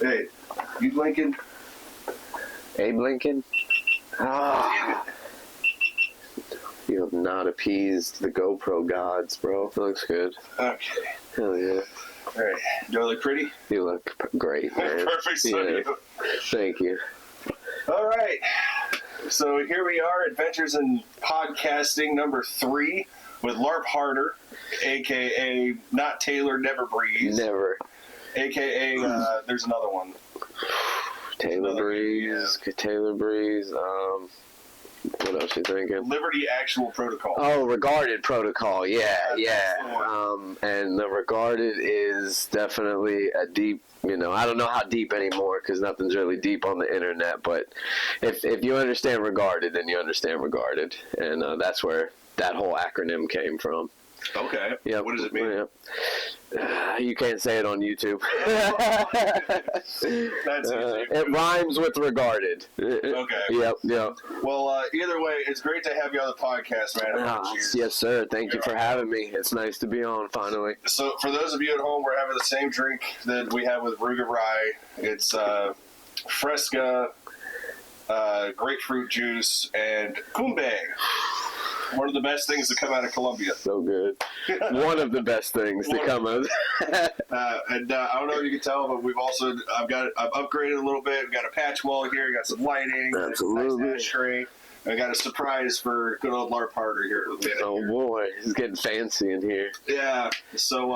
Hey, you Lincoln? Abe Lincoln? Ah. You have not appeased the GoPro gods, bro. It looks good. Okay. Hell yeah. All right. Do I look pretty? You look great, man. Perfect. So yeah. Thank you. All right. So here we are, Adventures in Podcasting number 3 with LARPhArDeR, a.k.a. NotTaylor, NeverBreeze. Never. A.k.a. There's another one. TaylorBreeze. What else you thinking? Liberty Actual Protocol. Oh, Regarded Protocol. Yeah. And the Regarded is definitely a deep, I don't know how deep anymore because nothing's really deep on the internet, but if you understand Regarded, then you understand Regarded. And that's where that whole acronym came from. Okay. Yep. What does it mean? You can't say it on YouTube. That's easy. It rhymes with regarded. Okay. Yep. Well, either way, it's great to have you on the podcast, man. Yes, sir. Thank you for having me. It's nice to be on, finally. So, for those of you at home, we're having the same drink that we have with Ruger Rye. It's Fresca, grapefruit juice, and Kumbe. One of the best things to come out of Colombia. So good. One of the best things to come out. And I don't know if you can tell, but I've upgraded a little bit. We've got a patch wall here. Got some lighting. Absolutely. Nice ashtray. I got a surprise for good old LARPhArDeR here. Oh boy, he's getting fancy in here. Yeah. So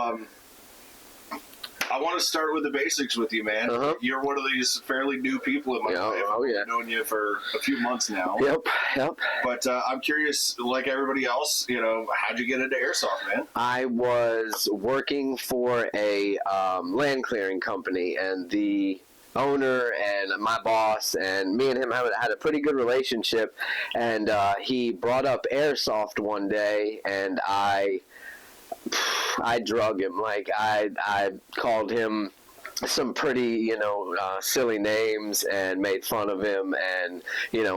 I want to start with the basics with you, man. Uh-huh. You're one of these fairly new people in my life. Oh, yeah. I've known you for a few months now. Yep. But I'm curious, like everybody else, how'd you get into airsoft, man? I was working for a land clearing company, and the owner and my boss and me and him had a pretty good relationship, and he brought up airsoft one day, and I drug him. Like, I called him some pretty, silly names and made fun of him and,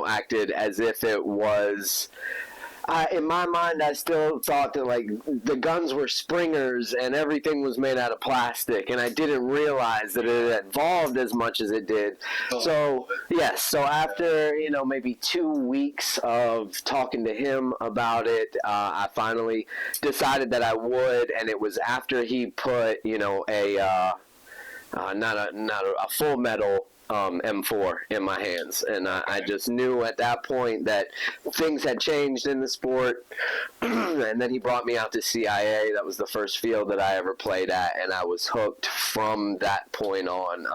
acted as if it was... in my mind, I still thought that, like, the guns were springers and everything was made out of plastic, and I didn't realize that it evolved as much as it did. So after, maybe 2 weeks of talking to him about it, I finally decided that I would, and it was after he put, not a full metal M4 in my hands, and I just knew at that point that things had changed in the sport. And then he brought me out to CIA. That was the first field that I ever played at, and I was hooked from that point on.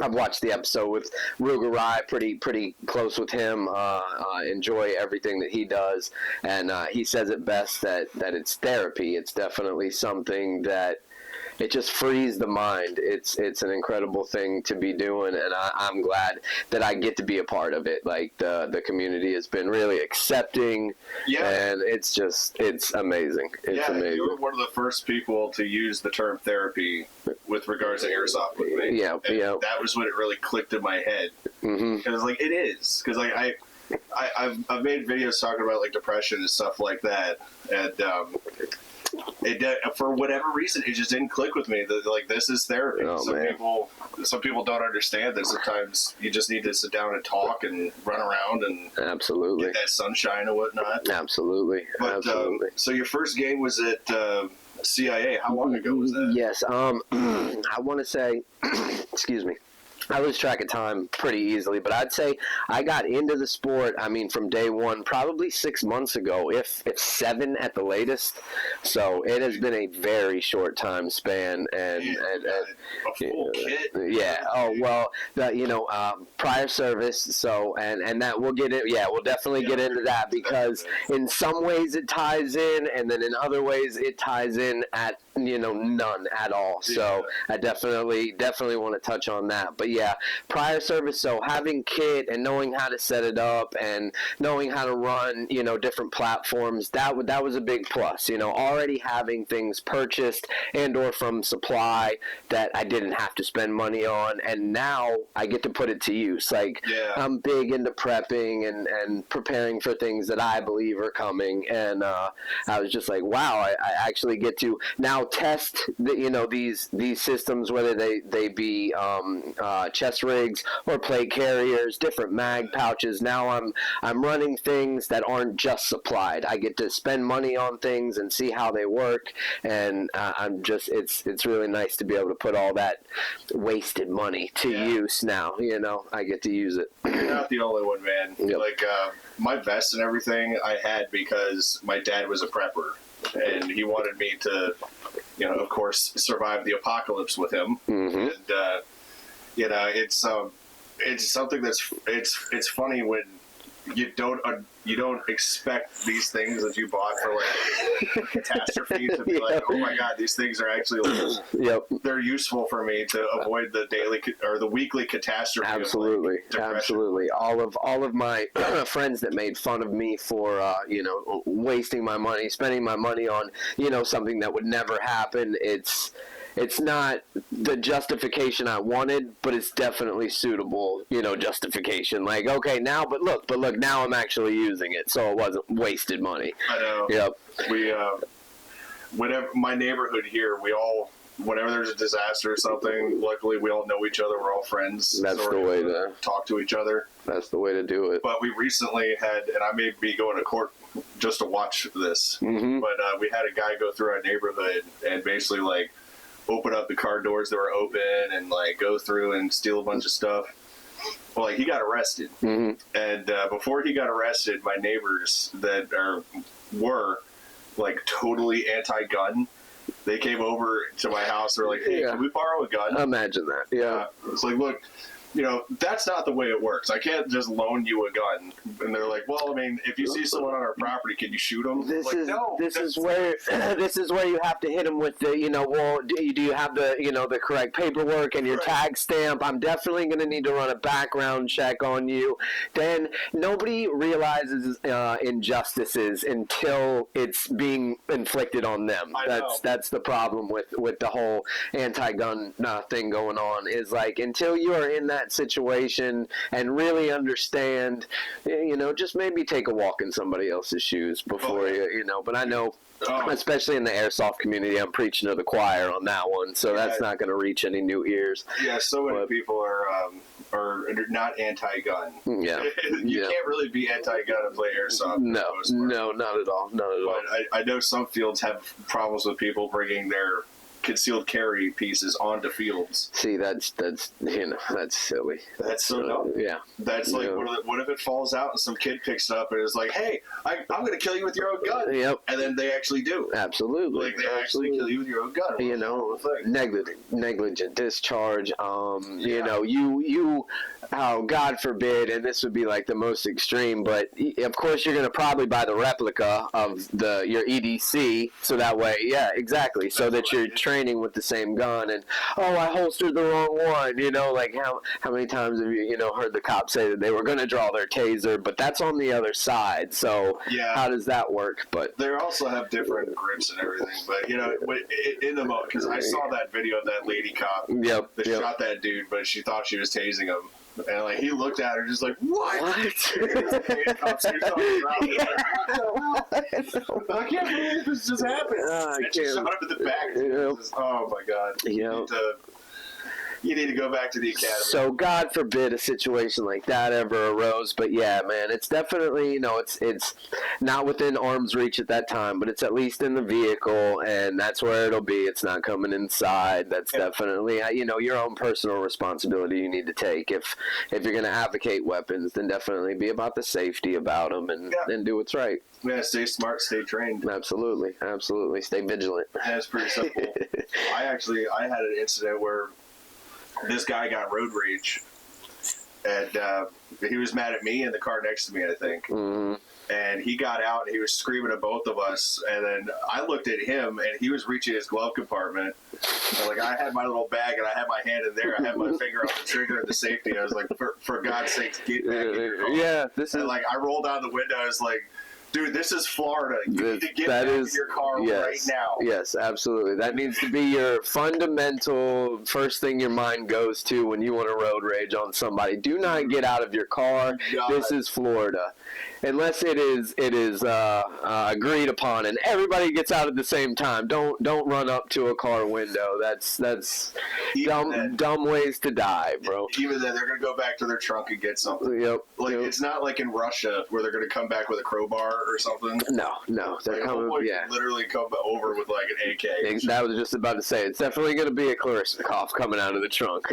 I've watched the episode with Ruger Rye, pretty close with him. Enjoy everything that he does, and he says it best that it's therapy. It's definitely something that it just frees the mind. It's an incredible thing to be doing, and I'm glad that I get to be a part of it. Like, the community has been really accepting, and it's amazing. It's amazing. You were one of the first people to use the term therapy with regards to airsoft with me. Yeah. That was when it really clicked in my head. Mm-hmm. Because it is. Because I've made videos talking about like depression and stuff like that, and for whatever reason, it just didn't click with me. Like, this is therapy. Some people don't understand that sometimes you just need to sit down and talk and run around and absolutely get that sunshine and whatnot. Absolutely. But so your first game was at CIA. How long ago was that? Yes. I want to say, excuse me, I lose track of time pretty easily, but I'd say I got into the sport, from day one, probably 6 months ago, if 7 at the latest. So it has been a very short time span, and a full kit. Yeah. Oh well, prior service. So and that we'll get in. Yeah, we'll definitely get into that, because in some ways it ties in, and then in other ways it ties in at none at all. So I definitely want to touch on that. But yeah, prior service, so having kit and knowing how to set it up and knowing how to run, different platforms, that was a big plus. Already having things purchased and or from supply that I didn't have to spend money on, and now I get to put it to use. Like, I'm big into prepping and preparing for things that I believe are coming, and I was just like, wow, I actually get to now now test these systems, whether they be chest rigs or plate carriers, different mag pouches. Now I'm running things that aren't just supplied. I get to spend money on things and see how they work, and it's really nice to be able to put all that wasted money to use now. I get to use it. You're not the only one, man. Yep. Like my vest and everything I had because my dad was a prepper, and he wanted me to, of course, survive the apocalypse with him. Mm-hmm. And it's something that's it's funny when you don't expect these things that you bought for like a catastrophe to be like, oh my god, these things are actually like, they're useful for me to avoid the daily or the weekly catastrophe. Absolutely, of, like, absolutely. All of my friends that made fun of me for wasting my money, spending my money on something that would never happen. It's not the justification I wanted, but it's definitely suitable, justification. Like, okay, now, but look, now I'm actually using it, so it wasn't wasted money. I know. Yep. We, whenever my neighborhood here, whenever there's a disaster or something, luckily we all know each other. We're all friends. That's so the way to talk to each other. That's the way to do it. But we recently had, and I may be going to court just to watch this, mm-hmm. but we had a guy go through our neighborhood and basically like open up the car doors that were open and like go through and steal a bunch of stuff. Well, like he got arrested, mm-hmm. and before he got arrested, my neighbors that were like totally anti-gun. They came over to my house. They're like, "Hey, can we borrow a gun?" Imagine that. Yeah, it's like, look, that's not the way it works. I can't just loan you a gun. And they're like, well, I mean, if you see someone on our property, can you shoot them? This is where you have to hit them with the, well, do you have the, the correct paperwork and your tag stamp? I'm definitely going to need to run a background check on you. Then nobody realizes injustices until it's being inflicted on them. That's the problem with the whole anti-gun thing going on, is like, until you are in that situation and really understand, just maybe take a walk in somebody else's shoes before but I know, especially in the airsoft community, I'm preaching to the choir on that one, so that's not going to reach any new ears. Yeah, so many people are not anti-gun. Yeah. You can't really be anti-gun and play airsoft. No, not at all. But I know some fields have problems with people bringing their concealed carry pieces onto fields. See, that's silly. That's so dumb. Yeah. That's like, what if it falls out and some kid picks it up and is like, hey, I'm going to kill you with your own gun. Yep. And then they actually do. Absolutely. Like, they actually kill you with your own gun. Negligent discharge. God forbid, and this would be like the most extreme, but of course you're going to probably buy the replica of your EDC, so that way, exactly, so that you're training with the same gun, and I holstered the wrong one, like how many times have you heard the cops say that they were going to draw their taser, but that's on the other side, so how does that work? But they also have different grips and everything, but in the moment, because I saw that video of that lady cop that shot that dude, but she thought she was tasing him. And like he looked at her just like, what? I can't believe this just happened. And she shot him in the back. Oh my god. You need to go back to the academy. So God forbid a situation like that ever arose, but yeah, man, it's definitely, it's not within arm's reach at that time, but it's at least in the vehicle, and that's where it'll be. It's not coming inside. That's definitely, your own personal responsibility you need to take. If you're going to advocate weapons, then definitely be about the safety about them and do what's right. Yeah, stay smart, stay trained. Absolutely. Stay vigilant. That's pretty simple. I had an incident where this guy got road rage, and he was mad at me in the car next to me, I think. Mm-hmm. And he got out and he was screaming at both of us. And then I looked at him and he was reaching his glove compartment. And like I had my little bag and I had my hand in there. I had my finger on the trigger and the safety. I was like, for God's sakes, get back in your car. Yeah, like I rolled down the window. I was like, dude, this is Florida. You need to get back in your car right now. Yes, absolutely. That needs to be your fundamental first thing your mind goes to when you want to road rage on somebody. Do not get out of your car. This is Florida. unless it is agreed upon and everybody gets out at the same time. Don't run up to a car window. That's dumb ways to die, bro. Even then, they're gonna go back to their trunk and get something. Yep. It's not like in Russia where they're gonna come back with a crowbar or something. No, they're coming. Yeah, literally come over with like an AK. That was just about to say. It's definitely gonna be a Kalashnikov coming out of the trunk.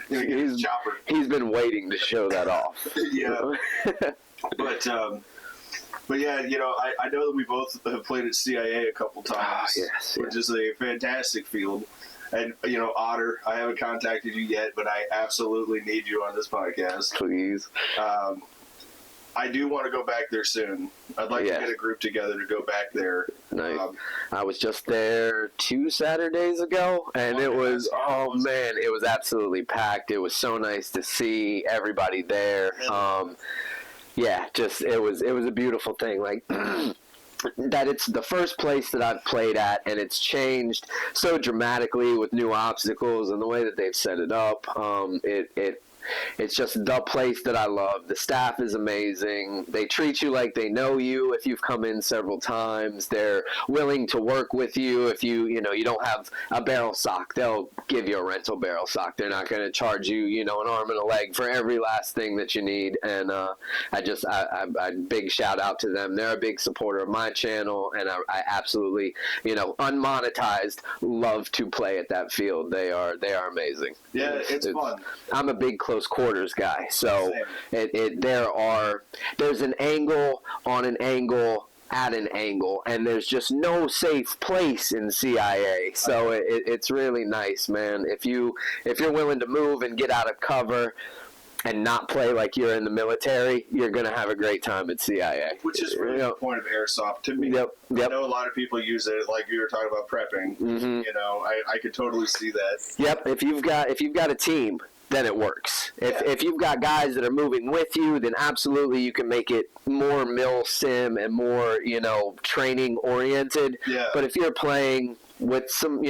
He's been waiting to show that off. Yeah. But yeah, I know that we both have played at CIA a couple times, which is a fantastic field. And, Otter, I haven't contacted you yet, but I absolutely need you on this podcast. Please. I do want to go back there soon. I'd like to get a group together to go back there. Nice. I was just there 2 Saturdays ago, and it was, it was absolutely packed. It was so nice to see everybody there. It was a beautiful thing. Like, that it's the first place that I've played at, and it's changed so dramatically with new obstacles and the way that they've set it up. It's just the place that I love. The staff is amazing. They treat you like they know you if you've come in several times. They're willing to work with you if you don't have a barrel sock. They'll give you a rental barrel sock. They're not going to charge you, an arm and a leg for every last thing that you need. And I big shout out to them. They're a big supporter of my channel, and I absolutely, unmonetized, love to play at that field. They are amazing. Yeah, it's fun. I'm a big close quarters guy, so there's an angle on an angle at an angle, and there's just no safe place in CIA. So it's really nice, man. If you're willing to move and get out of cover and not play like you're in the military, you're going to have a great time at CIA. Which is really the point of airsoft to me. Yep. I know a lot of people use it, like you were talking about prepping. Mm-hmm. I could totally see that. Yep. If you've got a team, then it works. If you've got guys that are moving with you, then absolutely you can make it more mil sim and more, training oriented. Yeah. But if you're playing with some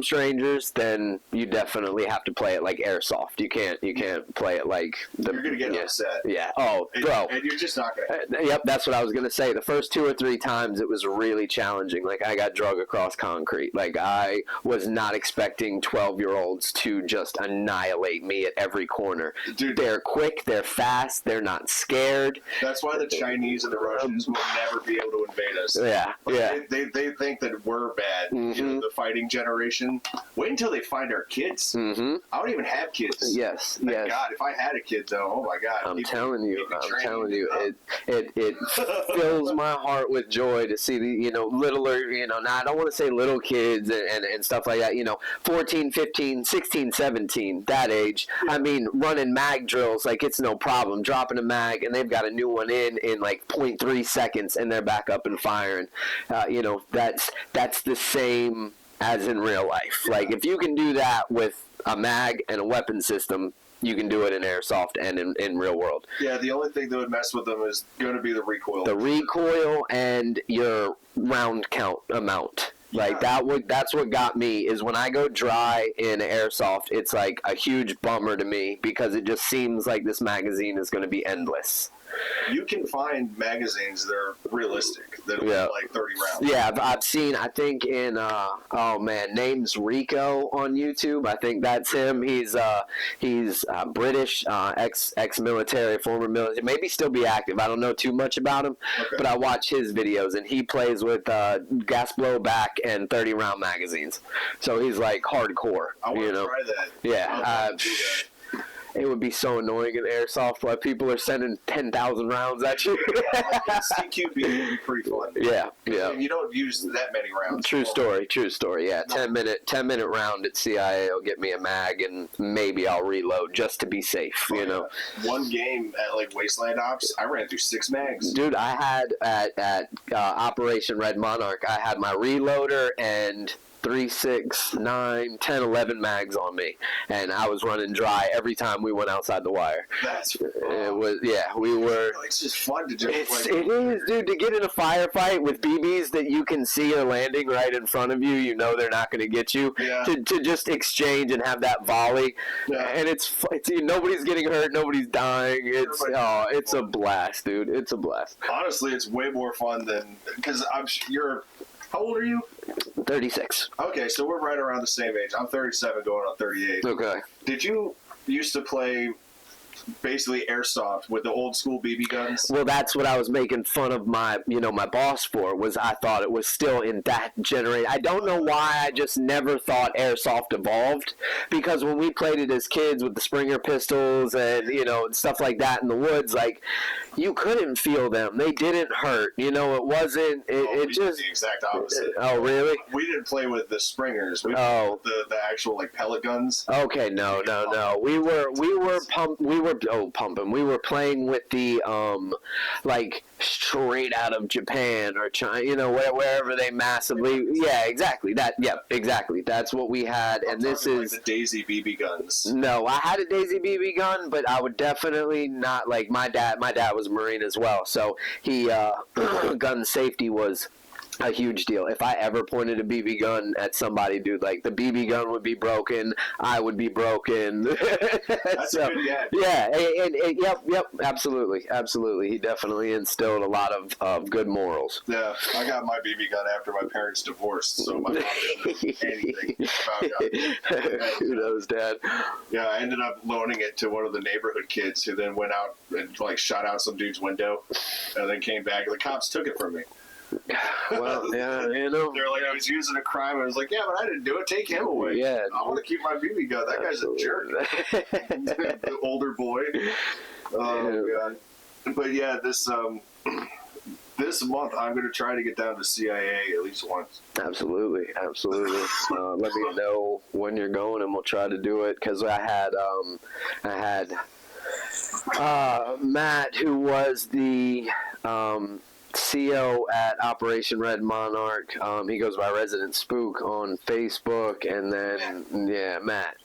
strangers, then you definitely have to play it like airsoft. You can't play it like you're gonna get upset. Yeah. Oh, bro. And you're just not gonna. Yep, that's what I was gonna say. The first 2 or 3 times it was really challenging. Like, I got drug across concrete. Like, I was not expecting 12-year-olds to just annihilate me at every corner. Dude, they're quick. They're fast. They're not scared. That's why the Chinese and the Russians will never be able to invade us. Yeah. They think that we're bad. Mm-hmm. The fighting generation. Wait until they find our kids. Mm-hmm. I don't even have kids. Yes. Thank God, if I had a kid, though, oh my God. I'm telling you, it fills my heart with joy to see the, littler, now I don't want to say little kids and stuff like that, 14, 15, 16, 17, that age. Yeah. I mean, running mag drills, like, it's no problem. Dropping a mag, and they've got a new one in like 0.3 seconds, and they're back up and firing. That's the same as in real life. Like, if you can do that with a mag and a weapon system, you can do it in airsoft and in real world. Yeah, the only thing that would mess with them is going to be the recoil. The recoil and your round count amount. Like, that's what got me, is when I go dry in airsoft, it's like a huge bummer to me, because it just seems like this magazine is going to be endless. You can find magazines that are realistic, that are like 30 rounds. Yeah, I've seen, I think in, name's Rico on YouTube. I think that's him. He's British, ex-military, former military, maybe still be active. I don't know too much about him, but I watch his videos, and he plays with gas blowback and 30-round magazines. So he's like hardcore. I want to try that. Yeah. It would be so annoying in airsoft while people are sending 10,000 rounds at you. CQB would be pretty fun. Yeah. And you don't use that many rounds. True story. Yeah, no. 10 minute round at CIA will get me a mag, and maybe I'll reload just to be safe. One game at like Wasteland Ops, I ran through 6 mags. Dude, I had at Operation Red Monarch, I had my reloader and 3, 6, 9, 10, 11 mags on me, and I was running dry every time we went outside the wire. That's it was we were. It's just fun to just It is, dude, to get in a firefight with BBs that you can see are landing right in front of you. You know they're not going to get you. Yeah. To just exchange and have that volley, and it's nobody's getting hurt, nobody's dying. It's a blast, dude. It's a blast. Honestly, it's way more fun than because you're. How old are you? 36. Okay, so we're right around the same age. I'm 37, going on 38. Okay. Did you used to play basically airsoft with the old school BB guns? Well, that's what I was making fun of my boss for, was I thought it was still in that generation. I don't know why I just never thought airsoft evolved, because when we played it as kids with the Springer pistols and, stuff like that in the woods, like, you couldn't feel them. They didn't hurt. It wasn't, it just... the exact opposite. Oh, really? We didn't play with the Springers. We played with the actual, pellet guns. Okay, no. We were pumping. We were playing with the straight out of Japan or China, wherever they massively. Yeah, exactly. Exactly. That's what we had, and this is the Daisy BB guns. No, I had a Daisy BB gun, but I would definitely not like my dad. My dad was a Marine as well, so he gun safety was a huge deal. If I ever pointed a BB gun at somebody, dude, like the BB gun would be broken, I would be broken. That's so, a good dad. Yeah, and yep, absolutely. He definitely instilled a lot of good morals. Yeah, I got my BB gun after my parents divorced, so my mom didn't know anything about guns. Who knows, Dad? Yeah, I ended up loaning it to one of the neighborhood kids, who then went out and shot out some dude's window, and then came back. The cops took it from me. Well, yeah, They're like, I was using a crime. I was like, yeah, but I didn't do it. Take him away. Yeah, I want to keep my BB gun. That guy's a jerk. The older boy. Oh, God. But yeah, this month I'm going to try to get down to CIA at least once. Absolutely. Let me know when you're going, and we'll try to do it. Because I had Matt, who was the CO at Operation Red Monarch. He goes by Resident Spook on Facebook, and then Matt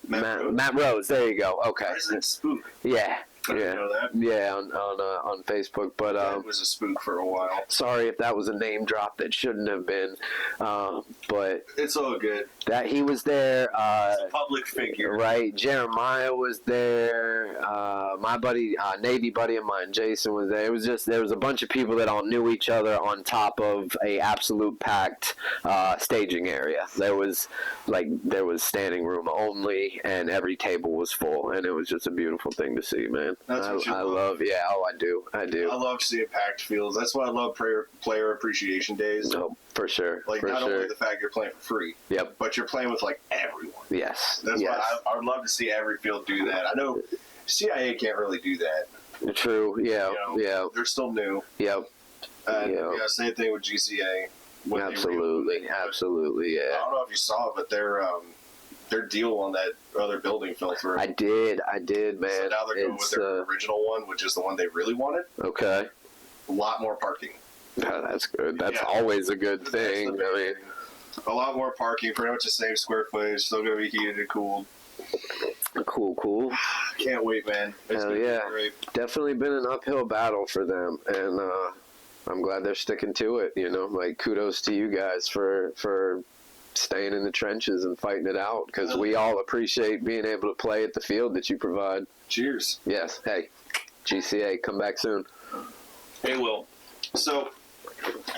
Rose. There you go. Okay. Resident Spook. Yeah. I didn't know that. Yeah, on Facebook, but Dad was a spook for a while. Sorry if that was a name drop that shouldn't have been, but it's all good. That he was there. He's a public figure, right? Jeremiah was there. My buddy, Navy buddy of mine, Jason, was there. It was just there was a bunch of people that all knew each other on top of a absolute packed staging area. There was standing room only, and every table was full, and it was just a beautiful thing to see, man. That's what you love. Yeah, I do. I love seeing packed fields. That's why I love player appreciation days. Oh, for sure. Not only the fact you're playing for free, yep, but you're playing with everyone. Yes. That's why I would love to see every field do that. I know CIA can't really do that. True. Yeah. Yeah. They're still new. Yep. And same thing with GCA. Absolutely. Yeah. I don't know if you saw it, but their deal on that other building fell through. I did, man. So now they're going with their original one, which is the one they really wanted. Okay. A lot more parking. Oh, that's good. That's always a good thing. I mean, a lot more parking, pretty much the same square footage, still going to be heated and cooled. Cool. Can't wait, man. It's Hell yeah. Great. Definitely been an uphill battle for them, and I'm glad they're sticking to it. Kudos to you guys for staying in the trenches and fighting it out, because we all appreciate being able to play at the field that you provide. Cheers. Yes. Hey, GCA, come back soon. Hey, Will. So,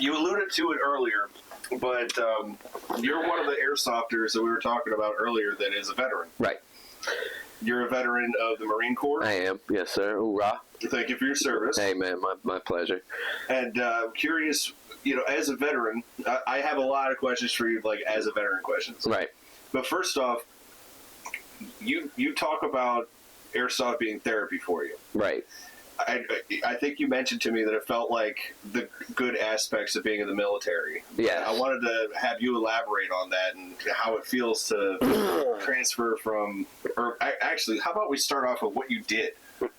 you alluded to it earlier, but you're one of the airsofters that we were talking about earlier that is a veteran. Right. You're a veteran of the Marine Corps. I am. Yes, sir. Hoorah. Thank you for your service. Hey, man, my pleasure. And curious, as a veteran, I have a lot of questions for you, as a veteran questions. Right. But first off, you talk about airsoft being therapy for you. Right. I think you mentioned to me that it felt like the good aspects of being in the military. Yeah. I wanted to have you elaborate on that and how it feels to transfer from, or actually, how about we start off with what you did?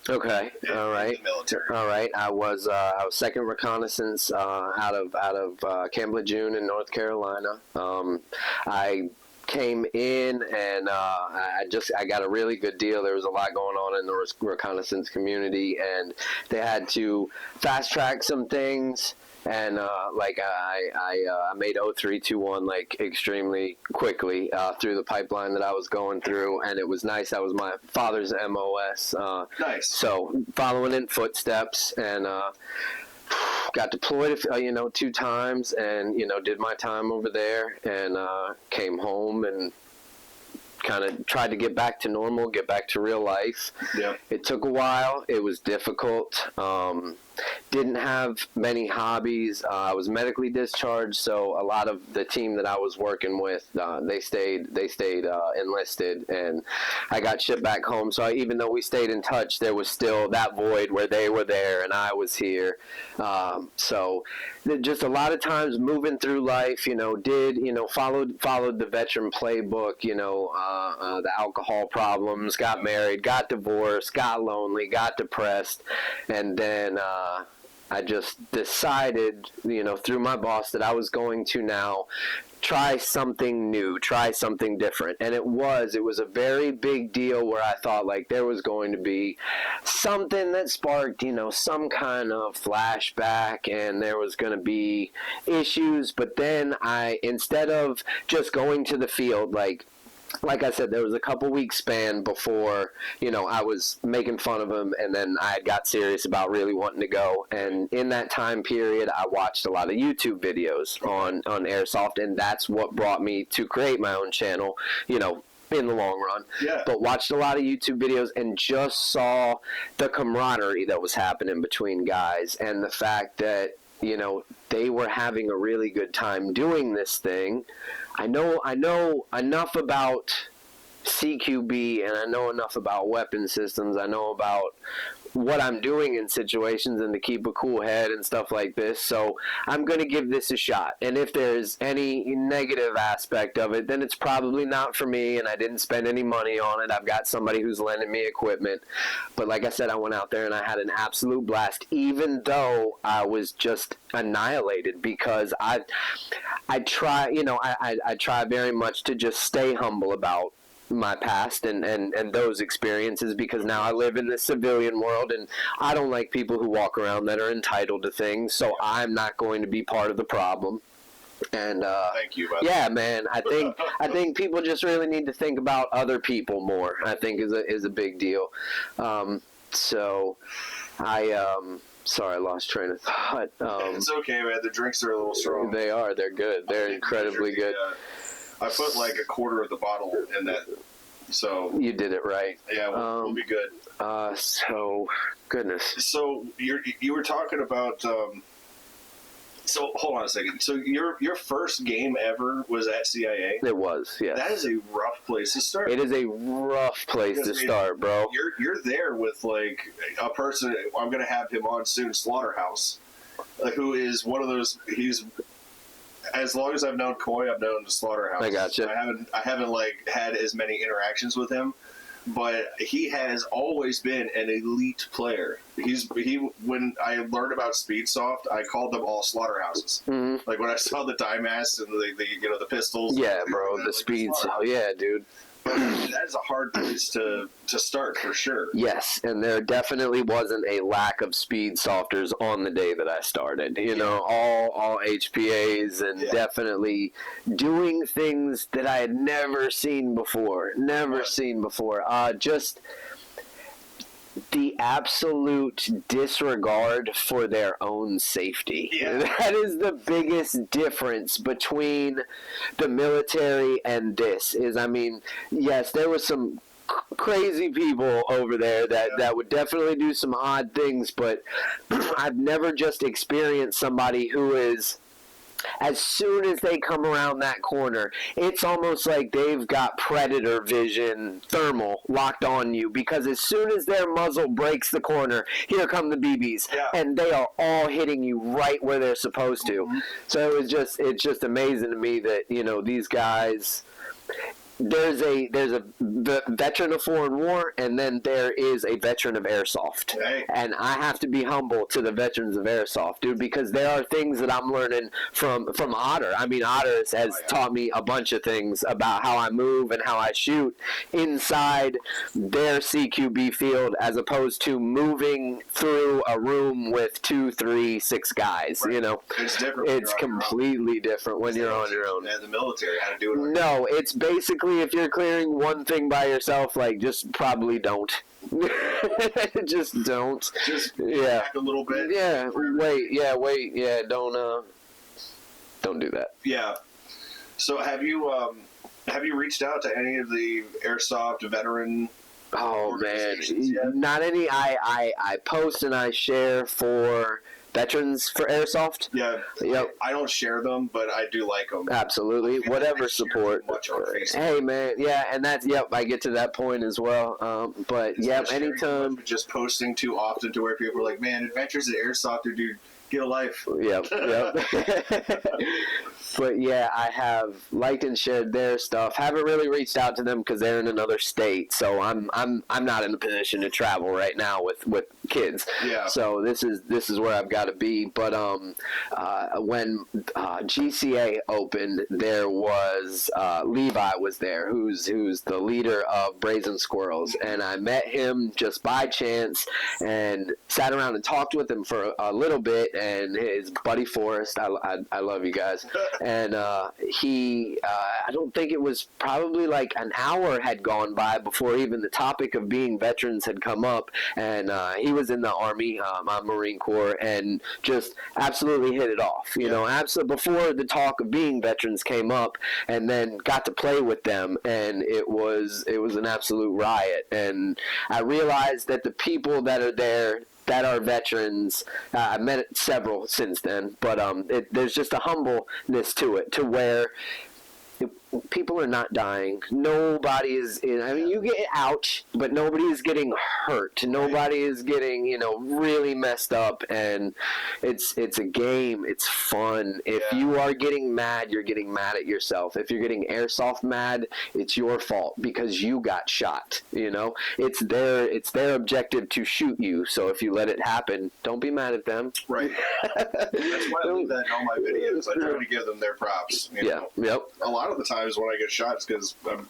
Okay. All right. In the military. All right. I was second reconnaissance out of Camp Lejeune in North Carolina. I came in, and I got a really good deal. There was a lot going on in the reconnaissance community, and they had to fast track some things. And I made 0321 like extremely quickly through the pipeline that I was going through, and it was nice. That was my father's MOS. Nice. So following in footsteps, and got deployed 2 times, and did my time over there, and came home and kind of tried to get back to normal, get back to real life. Yeah. It took a while. It was difficult. Didn't have many hobbies. I was medically discharged, so a lot of the team that I was working with, they stayed enlisted, and I got shipped back home. So even though we stayed in touch, there was still that void where they were there and I was here. So just a lot of times moving through life, followed the veteran playbook, the alcohol problems, got married, got divorced, got lonely, got depressed, and then I just decided, through my boss, that I was going to now try something new, try something different. And it was a very big deal where I thought like there was going to be something that sparked, some kind of flashback, and there was going to be issues. But then instead of just going to the field, like I said, there was a couple weeks span before, I was making fun of him, and then I got serious about really wanting to go. And in that time period, I watched a lot of YouTube videos on airsoft, and that's what brought me to create my own channel, in the long run. Yeah. But watched a lot of YouTube videos and just saw the camaraderie that was happening between guys, and the fact that, they were having a really good time doing this thing. I know enough about CQB, and I know enough about weapon systems. I know about what I'm doing in situations and to keep a cool head and stuff like this. So I'm going to give this a shot. And if there's any negative aspect of it, then it's probably not for me, and I didn't spend any money on it. I've got somebody who's lending me equipment. But like I said, I went out there and I had an absolute blast, even though I was just annihilated, because I try, I try very much to just stay humble about my past and those experiences, because now I live in the civilian world, and I don't like people who walk around that are entitled to things, so I'm not going to be part of the problem. And thank you. Yeah, man, I think people just really need to think about other people more. I think is a big deal. So sorry, I lost train of thought. It's okay, man. The drinks are a little strong. They are. They're good. They're incredibly good. I put like a quarter of the bottle in that, so you did it right. Yeah, we'll be good. So goodness. So you were talking about. So hold on a second. So your first game ever was at CIA? It was. Yeah. That is a rough place to start. It is a rough place to start, bro. You're there with like a person. I'm gonna have him on soon. Slaughterhouse, who is one of those. He's. As long as I've known Coy, I've known the Slaughterhouse. I gotcha. I haven't like had as many interactions with him, but he has always been an elite player. When I learned about Speedsoft, I called them all Slaughterhouses. Mm-hmm. Like when I saw the die masks and the pistols. Yeah, bro, the speeds. Oh yeah, dude. That is a hard place to start for sure. Yes, and there definitely wasn't a lack of speed softers on the day that I started. All HPAs, and definitely doing things that I had never seen before. Just the absolute disregard for their own safety. Yeah. That is the biggest difference between the military and this. Yes, there was some crazy people over there that would definitely do some odd things, but I've never just experienced somebody who is, as soon as they come around that corner, it's almost like they've got predator vision thermal locked on you, because as soon as their muzzle breaks the corner, here come the BBs, and they are all hitting you right where they're supposed to. Mm-hmm. So it's just amazing to me that, these guys, there's a veteran of foreign war, and then there is a veteran of airsoft. Hey. And I have to be humble to the veterans of airsoft, dude, because there are things that I'm learning from Otter. I mean, Otter has taught me a bunch of things about how I move and how I shoot inside their CQB field, as opposed to moving through a room with 2, 3, 6 guys. Right. You know, it's different. It's completely different when you're on your own. Yeah, the military, how to do it. No, it's basically, if you're clearing one thing by yourself, like, just probably don't. Just don't. Just yeah. back a little bit. Yeah. Wait. Yeah. Don't do that. Yeah. So have you reached out to any of the airsoft veteran? Oh man, yet? not any. I post and I share for Veterans for Airsoft. Yeah. Yep. I don't share them, but I do like them. Absolutely. Whatever support. Hey man, yeah, and that's I get to that point as well. But yeah, anytime. Just posting too often to where people are like, man, Adventures at Airsoft, dude, get a life. Yep. But yeah, I have liked and shared their stuff. Haven't really reached out to them because they're in another state, so I'm not in a position to travel right now with kids. Yeah. So this is where I've got to be. But when GCA opened, there was Levi was there, who's the leader of Brazen Squirrels, and I met him just by chance and sat around and talked with him for a little bit, and his buddy Forrest. I love you guys. And he, I don't think it was probably like an hour had gone by before even the topic of being veterans had come up. And he was in the Army, Marine Corps, and just absolutely hit it off. You know, before the talk of being veterans came up, and then got to play with them, and it was an absolute riot. And I realized that the people that are there that are veterans, I've met several since then, but there's just a humbleness to it, to where people are not dying. Nobody is you get ouch, but nobody is getting hurt. Nobody is getting, really messed up, and it's a game. It's fun. If you are getting mad, you're getting mad at yourself. If you're getting airsoft mad, it's your fault because you got shot. It's their objective to shoot you. So if you let it happen, don't be mad at them. Right. That's why I leave that in all my videos. I try to give them their props. Yep. A lot of the times when I get shot, it's because I'm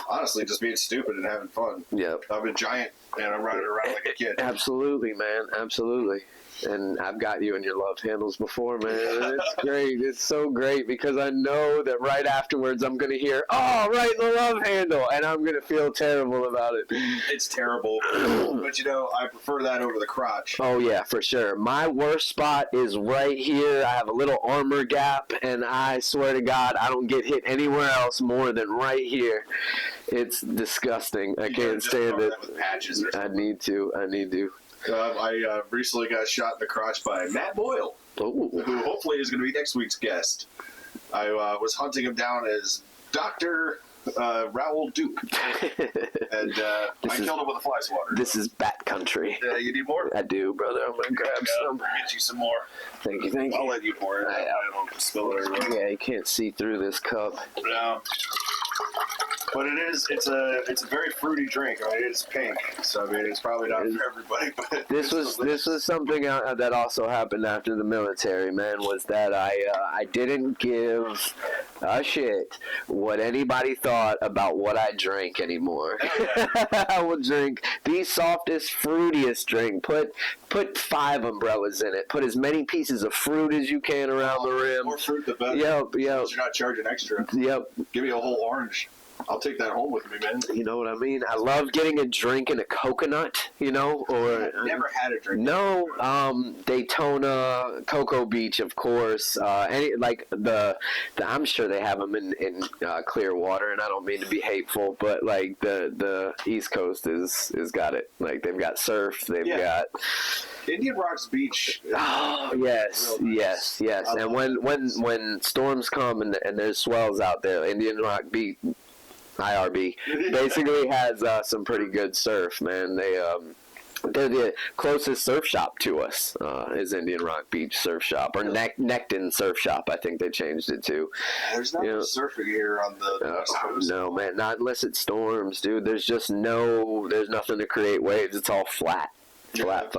honestly just being stupid and having fun. Yep. I'm a giant and I'm running around like a kid. Absolutely, man. Absolutely. And I've got you in your love handles before, man. It's great. It's so great because I know that right afterwards I'm going to hear, oh, right in the love handle, and I'm going to feel terrible about it. It's terrible. But, I prefer that over the crotch. Oh, yeah, for sure. My worst spot is right here. I have a little armor gap, and I swear to God, I don't get hit anywhere else more than right here. It's disgusting. I can't stand it. With patches or something. I need to. I recently got shot in the crotch by Matt Boyle, who hopefully is going to be next week's guest. I was hunting him down as Dr. Raoul Duke, and I killed him with a fly swatter. This is bat country. You need more? I do, brother. I'm going to grab some. Get you some more. Thank you. I'll let you pour it. I don't spill it everywhere. Yeah, you can't see through this cup. No. But it's a very fruity drink. I mean, it's pink, so it's probably not for everybody. But this was something that also happened after the military, man. Was that I didn't give a shit what anybody thought about what I drank anymore. I will drink the softest, fruitiest drink. Put 5 umbrellas in it. Put as many pieces of fruit as you can around the rim. More fruit, the better. Yep. You're not charging extra. Yep. Give me a whole orange. I'll take that home with me, man. You know what I mean? I love getting a drink in a coconut, or... I've never had a drink. No, Daytona, Cocoa Beach, of course. I'm sure they have them in Clearwater, and I don't mean to be hateful, but, like, the East Coast is got it. Like, they've got surf, they've got... Indian Rocks Beach. Oh, yes. And when storms come and there's swells out there, Indian Rock Beach... IRB basically has some pretty good surf, man. They're the closest surf shop to us, is Indian Rock Beach Surf Shop, or Necton Surf Shop, I think they changed it to. There's not much surfing here on the West Coast. No, man, not unless it storms, dude. There's nothing to create waves. It's all flat. Flat.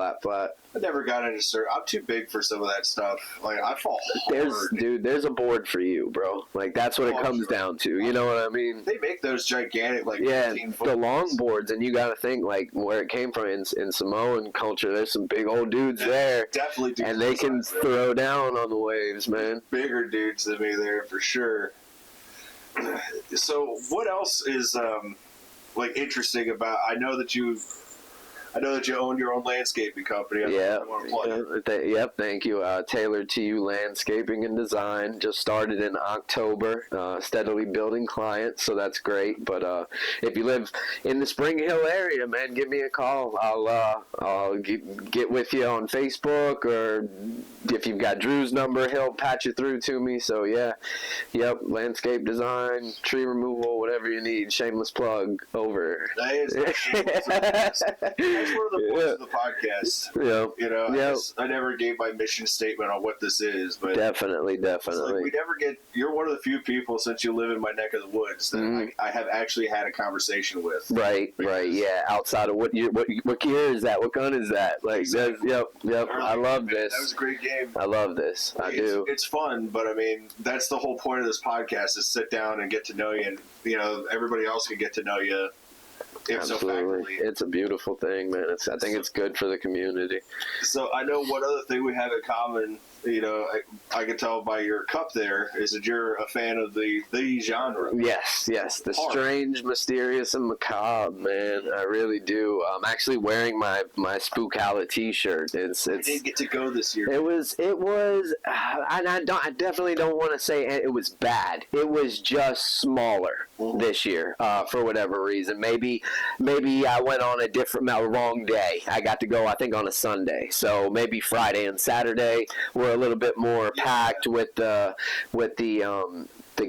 I never got into surf. I'm too big for some of that stuff. Like, I fall hard. There's a board for you, bro. Like, that's what it comes down to. You know what I mean? They make those gigantic, like, 15-foot. The long boards, and you got to think, like, where it came from in Samoan culture. There's some big old dudes there. Definitely dudes. And they can throw down on the waves, man. Bigger dudes than me there, for sure. So, what else is, like, interesting about... I know that you own your own landscaping company. Yep, thank you. Tailored to You Landscaping and Design. Just started in October. Steadily building clients, so that's great. But if you live in the Spring Hill area, man, give me a call. I'll get with you on Facebook, or if you've got Drew's number, he'll patch you through to me. So landscape design, tree removal, whatever you need. Shameless plug over. That is that's one of the points of the podcast. I never gave my mission statement on what this is, but definitely. Like we never get. You're one of the few people, since you live in my neck of the woods, that I have actually had a conversation with. Right. Yeah. Outside of what year is that? What gun is that? Like, yep. I love this. That was a great game. I love this. I do. It's fun, but I mean, that's the whole point of this podcast: is sit down and get to know you, and everybody else can get to know you. Absolutely. It's a beautiful thing, man. I think it's good for the community. So I know one other thing we have in common, I can tell by your cup there, is that you're a fan of the genre. Yes. The strange, mysterious, and macabre, man. I really do. I'm actually wearing my Spookala t-shirt. I didn't get to go this year. It was, I definitely don't want to say it was bad. It was just smaller this year, for whatever reason. Maybe I went on a wrong day. I got to go, I think, on a Sunday. So maybe Friday and Saturday were a little bit more packed with the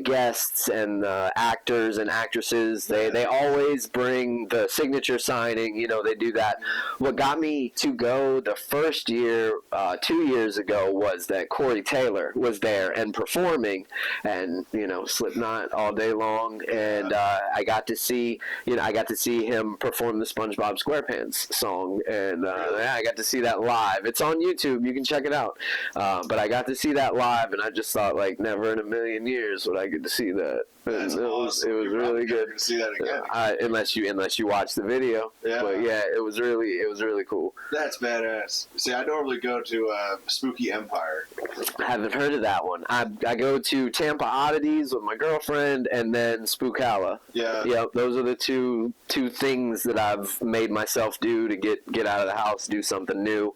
guests and the actors and actresses. They always bring the signature signing. They do that. What got me to go the first year, 2 years ago, was that Corey Taylor was there and performing, and Slipknot all day long, and I got to see him perform the SpongeBob SquarePants song, and I got to see that live. It's on YouTube. You can check it out. But I got to see that live, and I just thought, like, never in a million years would I get to see that. That's awesome. It was really good. To see that again. Unless you watch the video. Yeah. But yeah, it was really cool. That's badass. See, I normally go to Spooky Empire. I haven't heard of that one. I go to Tampa Oddities with my girlfriend, and then Spookala. Yeah. Yep. Those are the two things that I've made myself do to get out of the house, do something new.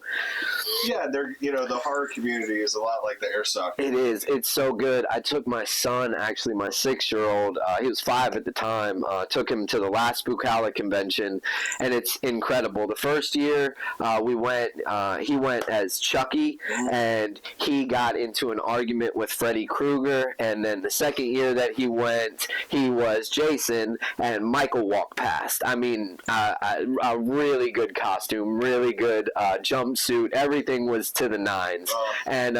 Yeah, the horror community is a lot like the airsoft. It is. It's so good. I took my son, actually my 6-year-old, he was 5 at the time, took him to the last Spookala convention, and it's incredible. The first year he went as Chucky, and he got into an argument with Freddy Krueger, and then the second year that he went, he was Jason, and Michael walked past. I mean, a really good costume, really good jumpsuit, everything was to the nines. And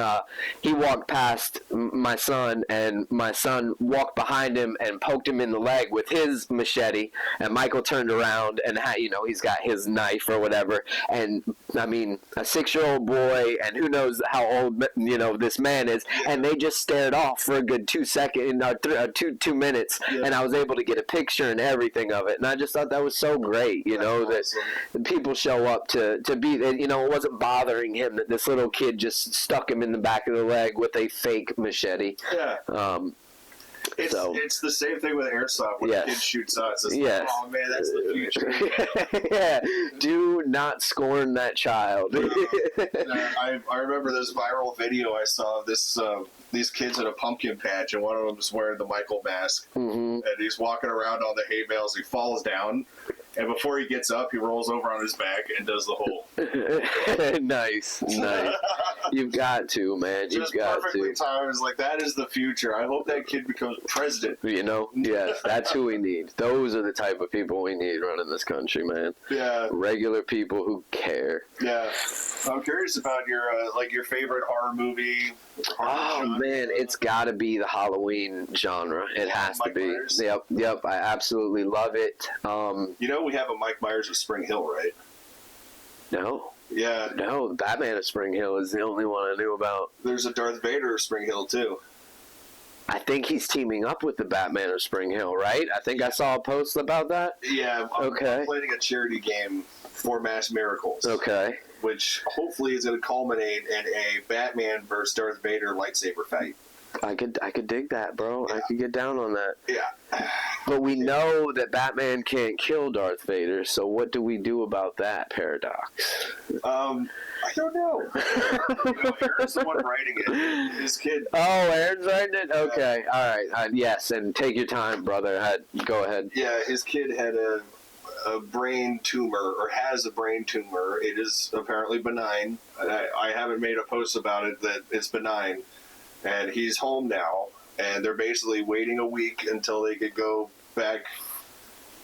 he walked past my son, and my son walked behind him and poked him in the leg with his machete, and Michael turned around and he's got his knife or whatever, and I mean, a 6-year-old boy, and who knows how old this man is, and they just stared off for a good 2 minutes, and I was able to get a picture and everything of it, and I just thought that was so great, that people show up to be, it wasn't bothering him that this little kid just stuck him in the back of the leg with a fake machete. Yeah. It's the same thing with airsoft when a kid shoots us. It's like, oh man, that's the future. Yeah. Do not scorn that child. I remember this viral video I saw of these kids in a pumpkin patch, and one of them is wearing the Michael mask, and he's walking around on the hay bales. He falls down, and before he gets up, he rolls over on his back and does the whole. Nice. You've got to, man. You've Just got perfectly to. timed. Like, that is the future. I hope that kid becomes president. You know? Yes, that's who we need. Those are the type of people we need running this country, man. Yeah. Regular people who care. Yeah. I'm curious about your your favorite horror movie. Man, it's got to be the Halloween genre. It has to be. Myers. Yep. I absolutely love it. You know we have a Mike Myers of Spring Hill, right? No. Yeah. No, Batman of Spring Hill is the only one I knew about. There's a Darth Vader of Spring Hill, too. I think he's teaming up with the Batman of Spring Hill, right? I think I saw a post about that. Yeah. I'm playing a charity game for Mass Miracles. Okay. Which hopefully is going to culminate in a Batman versus Darth Vader lightsaber fight. I could dig that, bro. Yeah. I could get down on that. Yeah. But we know that Batman can't kill Darth Vader, so what do we do about that paradox? I don't know. Aaron's the one writing it. His kid. Oh, Aaron's writing it? Okay. All right. Yes, and take your time, brother. Go ahead. Yeah, his kid had a brain tumor, or has a brain tumor. It is apparently benign. I haven't made a post about it that it's benign. And he's home now, and they're basically waiting a week until they could go back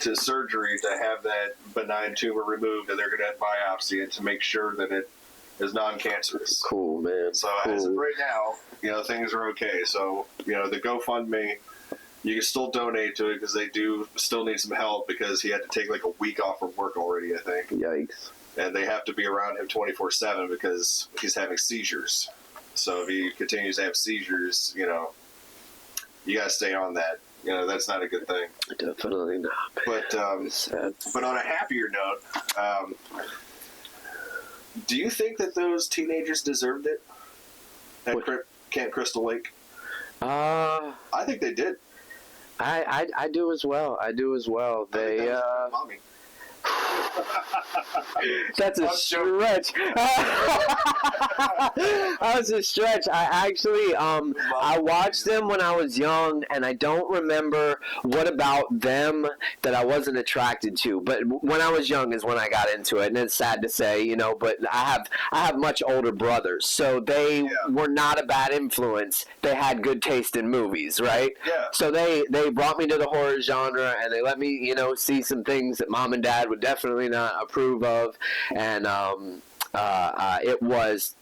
to surgery to have that benign tumor removed, and they're going to biopsy it to make sure that it is non-cancerous. Cool, man. So as of right now, things are okay. So, the GoFundMe, you can still donate to it because they do still need some help because he had to take like a week off from work already, I think. Yikes. And they have to be around him 24/7 because he's having seizures. So if he continues to have seizures, you got to stay on that. That's not a good thing. Definitely not. Man. But on a happier note, do you think that those teenagers deserved it at Camp Crystal Lake? I think they did. I do as well. They mommy. That's a stretch. That was a stretch. I actually, I watched them when I was young, and I don't remember what about them that I wasn't attracted to. But when I was young is when I got into it, and it's sad to say, But I have much older brothers, so they were not a bad influence. They had good taste in movies, right? Yeah. So they brought me to the horror genre, and they let me, see some things that mom and dad would definitely not approve of, and it was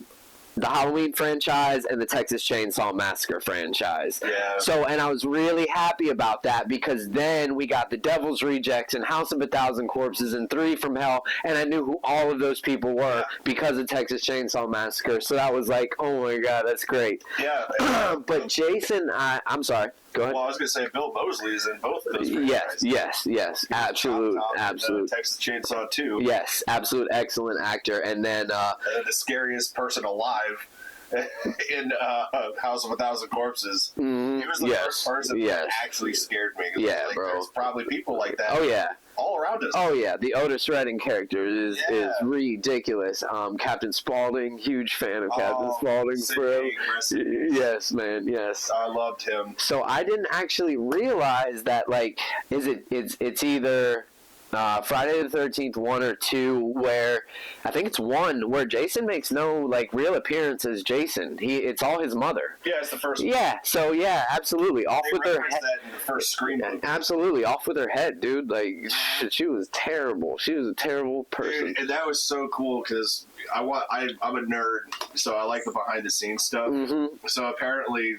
the Halloween franchise and the Texas Chainsaw Massacre franchise. Yeah. So, and I was really happy about that because then we got The Devil's Rejects and House of a Thousand Corpses and Three from Hell, and I knew who all of those people were because of Texas Chainsaw Massacre. So that was like, oh my god, that's great. Yeah. But Jason, I'm sorry. Go ahead. Well, I was going to say Bill Moseley is in both of those franchises. Yes. Absolute. Texas Chainsaw 2. Yes, absolute excellent actor. And then the scariest person alive in House of a Thousand Corpses. Mm-hmm. He was the first person that actually scared me. Yeah, bro. There's probably people like that. Oh, yeah. All around us. Oh, yeah. The Otis Redding character is ridiculous. Captain Spaulding, huge fan of Captain Spaulding. Yes, man, yes. I loved him. So I didn't actually realize that, it's either Friday the 13th 1 or 2, where I think it's 1 where Jason makes no real appearance as Jason. It's all his mother. Yeah, it's the first one. Yeah, so yeah, absolutely. Off with her head. That in the first Scream movie. Absolutely, off with her head, dude. She was terrible. She was a terrible person. Dude, and that was so cool because I'm a nerd, so I like the behind the scenes stuff. Mm-hmm. So apparently,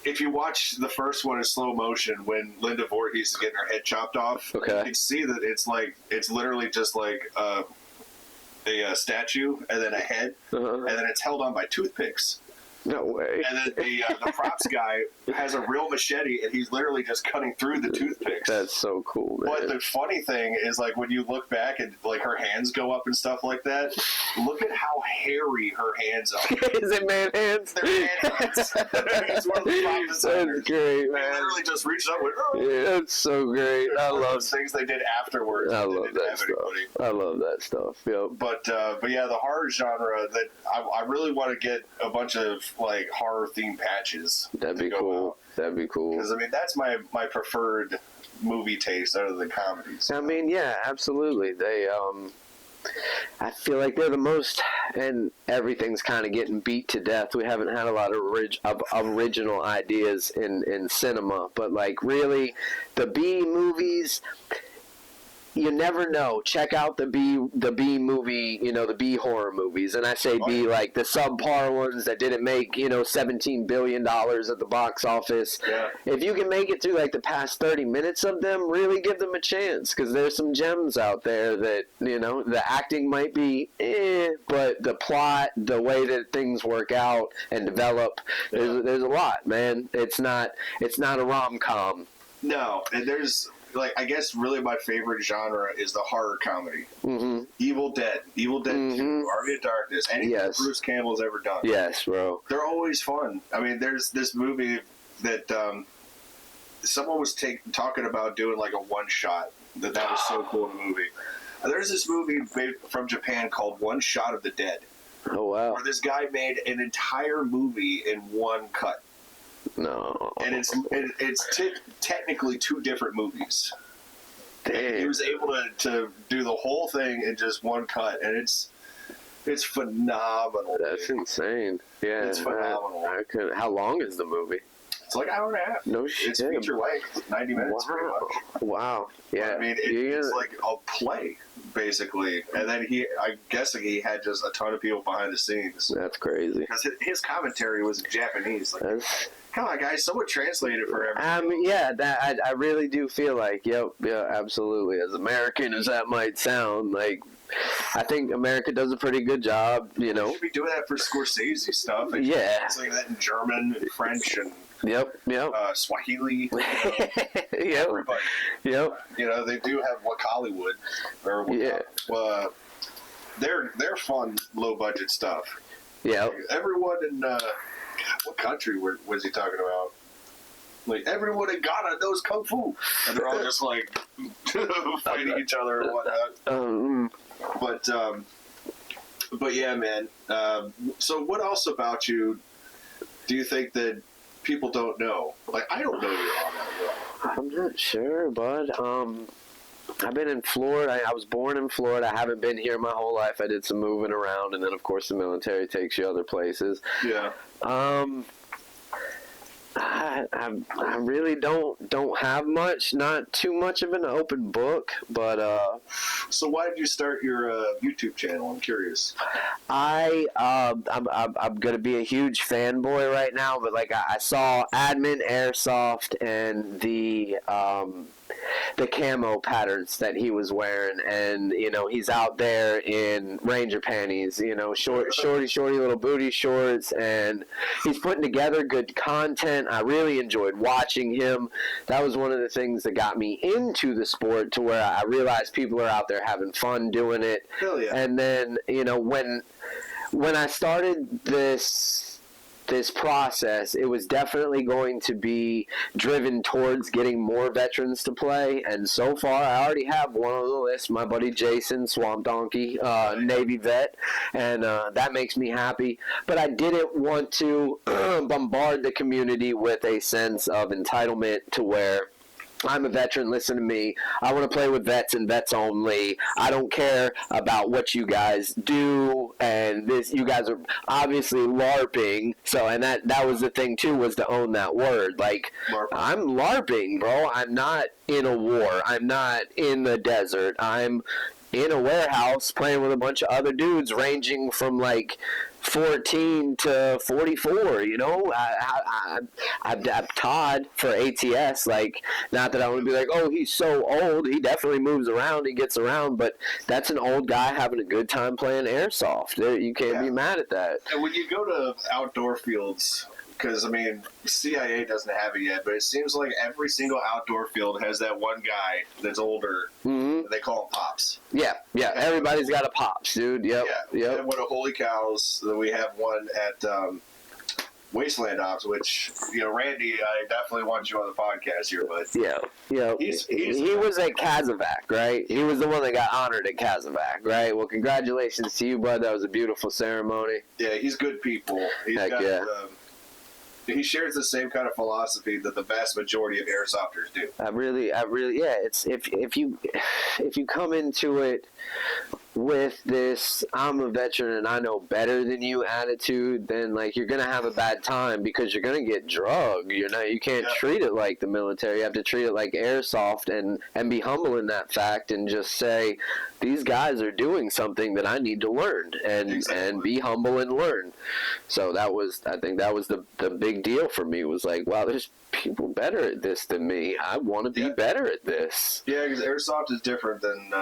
if you watch the first one in slow motion when Linda Voorhees is getting her head chopped off, you can see that it's literally just a statue and then a head, and then it's held on by toothpicks. No way. And then the props guy has a real machete, and he's literally just cutting through the toothpicks. That's so cool, man. But the funny thing is, when you look back and her hands go up and stuff like that, look at how hairy her hands are. Is it man hands? They're man hands. It's one of the prop designers. That's great, man. They literally just reached up with. Yeah, that's so great. I love things they did afterwards. I love that stuff. I love that stuff. Yep. But yeah, the horror genre that I really want to get a bunch of horror themed patches. That'd be cool. That'd be cool. Because that's my preferred movie taste out of the comedies. I mean, yeah, absolutely. They I feel like they're the most, and everything's kind of getting beat to death. We haven't had a lot of original ideas in cinema, but like really, the B movies. You never know. Check out the B movie, the B horror movies, and I say B like the subpar ones that didn't make $17 billion at the box office. Yeah. If you can make it through like the past 30 minutes of them, really give them a chance, because there's some gems out there that the acting might be but the plot, the way that things work out and develop, there's a lot, man. It's not a rom-com. No, and there's. Like, I guess really my favorite genre is the horror comedy. Mm-hmm. Evil Dead 2, Army of Darkness, anything Bruce Campbell's ever done. Yes, bro. They're always fun. I mean, there's this movie that someone was talking about doing like a one-shot. That was so cool in the movie. There's this movie from Japan called One Shot of the Dead. Oh, wow. Where this guy made an entire movie in one cut. No. And it's technically two different movies. Damn. He was able to do the whole thing in just one cut, and it's phenomenal. That's insane. Yeah. It's phenomenal. How long is the movie? It's like an hour and a half. No shit. It's feature length, 90 minutes pretty much. Wow. Yeah. I mean, it's like a play, basically. And then I'm guessing he had just a ton of people behind the scenes. That's crazy. Because his commentary was in Japanese. Like, come on, guys, someone translate it for everyone. Yeah, I really do feel like, yeah, absolutely. As American as that might sound, like, I think America does a pretty good job, You should be doing that for Scorsese stuff. And translating that in German and French and Swahili. Everybody. Yep. They do have Hollywood. They're fun, low budget stuff. Yeah. Everyone in what country was he talking about? Like, everyone in Ghana knows Kung Fu. And they're all just like fighting each other and whatnot. But yeah, man. So what else about you do you think that people don't know? Like, I don't know you all that well. I'm not sure, bud. I've been in Florida. I was born in Florida. I haven't been here my whole life. I did some moving around, and then, of course, the military takes you other places. Yeah. I really don't have much. Not too much of an open book, but So why did you start your YouTube channel? I'm curious. I'm gonna be a huge fanboy right now, but like I saw Admin Airsoft and the camo patterns that he was wearing, and he's out there in Ranger panties, shorty little booty shorts, and he's putting together good content. I really enjoyed watching him. That was one of the things that got me into the sport, to where I realized people are out there having fun doing it. Hell yeah. And then when I started this process, it was definitely going to be driven towards getting more veterans to play, and so far I already have one on the list, my buddy Jason, Swamp Donkey, Navy vet, and that makes me happy. But I didn't want to bombard the community with a sense of entitlement, to where I'm a veteran, listen to me. I want to play with vets and vets only. I don't care about what you guys do, and you guys are obviously LARPing. So, and that was the thing too, was to own that word. Like, I'm LARPing, bro. I'm not in a war. I'm not in the desert. I'm in a warehouse playing with a bunch of other dudes ranging from like 14 to 44, I'm Todd for ATS. Like, not that I want to be like, oh, he's so old. He definitely moves around. He gets around. But that's an old guy having a good time playing airsoft. You can't be mad at that. And when you go to outdoor fields, because, I mean, CIA doesn't have it yet, but it seems like every single outdoor field has that one guy that's older. Mm-hmm. They call him Pops. Yeah. Everybody's got a Pops, dude. Yep. And what a holy cows, we have one at Wasteland Ops, which, Randy, I definitely want you on the podcast here, but he was at Kazovac, right? He was the one that got honored at Kazovac, right? Well, congratulations to you, bud. That was a beautiful ceremony. Yeah, he's good people. He shares the same kind of philosophy that the vast majority of airsofters do. I really, yeah. It's if you come into it with this I'm a veteran and I know better than you attitude, then like you're gonna have a bad time because you're gonna get drugged. You can't treat it like the military. You have to treat it like airsoft and be humble in that fact and just say these guys are doing something that I need to learn and be humble and learn. So I think that was the big deal for me, was like, wow, there's people better at this than me. I want to be better at this. Yeah, because airsoft is different than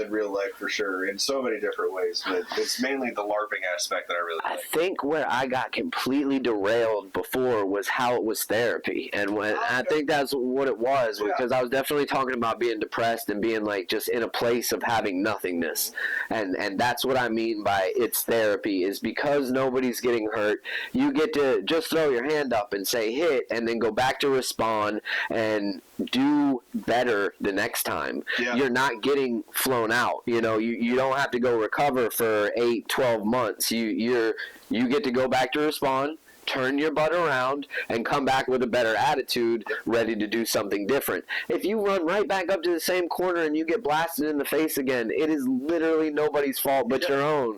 real life for sure in so many different ways, but it's mainly the LARPing aspect that I really like. I think where I got completely derailed before was how it was therapy, and I think that's what it was, because I was definitely talking about being depressed and being like just in a place of having nothingness, and that's what I mean by it's therapy, is because nobody's getting hurt, you get to just throw your hand up and say hit, and then go back to respawn and do better the next time. You're not getting flown out. You don't have to go recover for 8-12 months. You get to go back to respawn, turn your butt around, and come back with a better attitude, ready to do something different. If you run right back up to the same corner and you get blasted in the face again, it is literally nobody's fault but your own.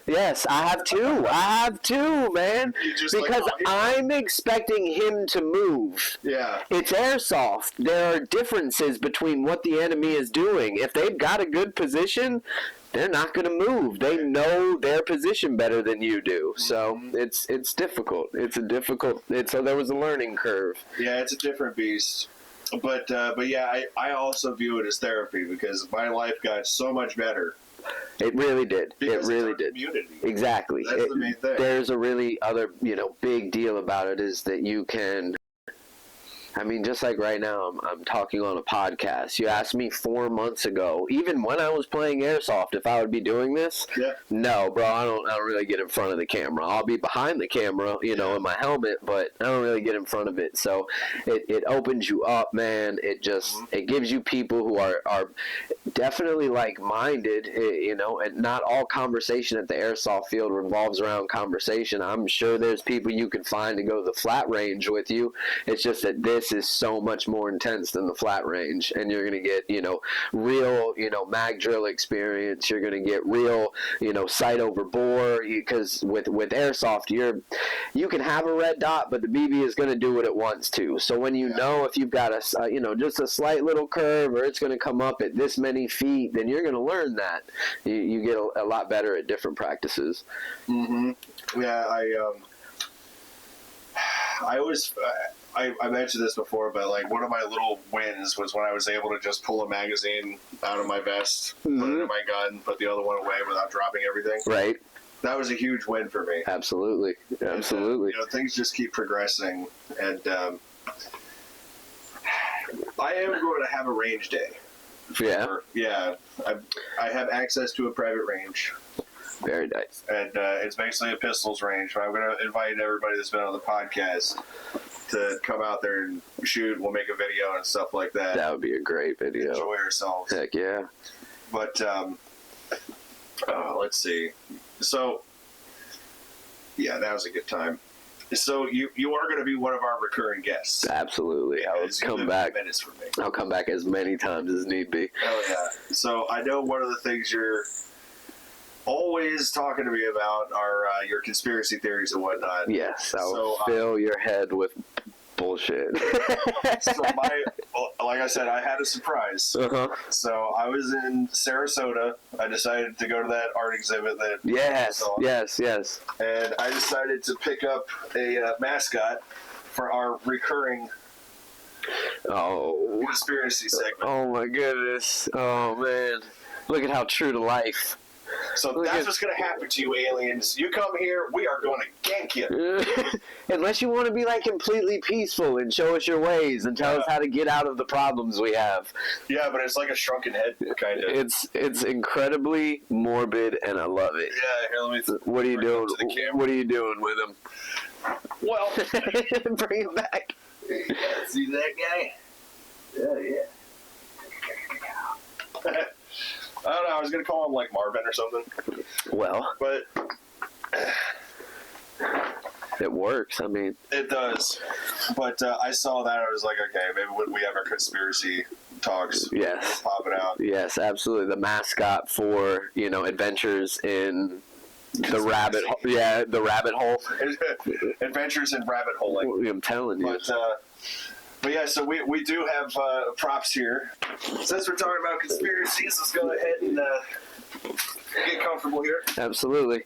Yes, I have too, man. Because I'm expecting him to move. Yeah. It's airsoft. There are differences between what the enemy is doing. If they've got a good position, they're not going to move. They know their position better than you do. So it's difficult. There was a learning curve. Yeah, it's a different beast. But yeah, I also view it as therapy because my life got so much better. It really did. Because it really did. Community. Exactly. That's the main thing. There's a really other, big deal about it is that you can. I mean, just like right now, I'm talking on a podcast. You asked me 4 months ago, even when I was playing airsoft, if I would be doing this. Yeah. No, bro, I don't really get in front of the camera. I'll be behind the camera, in my helmet, but I don't really get in front of it. So it opens you up, man. It just it gives you people who are definitely like-minded, and not all conversation at the airsoft field revolves around conversation. I'm sure there's people you can find to go to the flat range with you. It's just that this is so much more intense than the flat range, and you're going to get real mag drill experience. You're going to get real sight over bore, because with airsoft you can have a red dot, but the BB is going to do what it wants to. So when if you've got just a slight little curve, or it's going to come up at this many feet, then you're going to learn that. You get a lot better at different practices. Yeah, I always I mentioned this before, but like one of my little wins was when I was able to just pull a magazine out of my vest, put it in my gun, put the other one away without dropping everything. Right. That was a huge win for me. Absolutely. Absolutely. And, things just keep progressing, and I am going to have a range day. Yeah. I have access to a private range. Very nice. And it's basically a pistols range. I'm going to invite everybody that's been on the podcast to come out there and shoot. We'll make a video and stuff like that. That would be a great video. Enjoy ourselves. Heck yeah. But let's see. So, yeah, that was a good time. So you are going to be one of our recurring guests. Absolutely. I'll come back. Minutes for me. I'll come back as many times as need be. Oh yeah. So I know one of the things you're always talking to me about are your conspiracy theories and whatnot. Yes, I'll fill your head with bullshit. So like I said, I had a surprise. So I was in Sarasota. I decided to go to that art exhibit that Yes. And I decided to pick up a mascot for our recurring conspiracy segment. Oh my goodness. Oh man. Look at how true to life. So that's what's going to happen to you, aliens. You come here, we are going to gank you. Unless you want to be like completely peaceful and show us your ways and tell us how to get out of the problems we have. Yeah, but it's like a shrunken head, kind of. It's incredibly morbid, and I love it. Yeah, here, let me. What are you doing? What are you doing with him? Well, bring him back. See that guy? Yeah. I don't know. I was going to call him like Marvin or something. Well. But it works. I mean. It does. But I saw that. I was like, okay, maybe we have our conspiracy talks. Yes. Popping out. Yes, absolutely. The mascot for, Adventures in the rabbit hole. Yeah, the rabbit hole. Adventures in rabbit holing. I'm telling you. But yeah, so we do have props here. Since we're talking about conspiracies, let's go ahead and get comfortable here. Absolutely.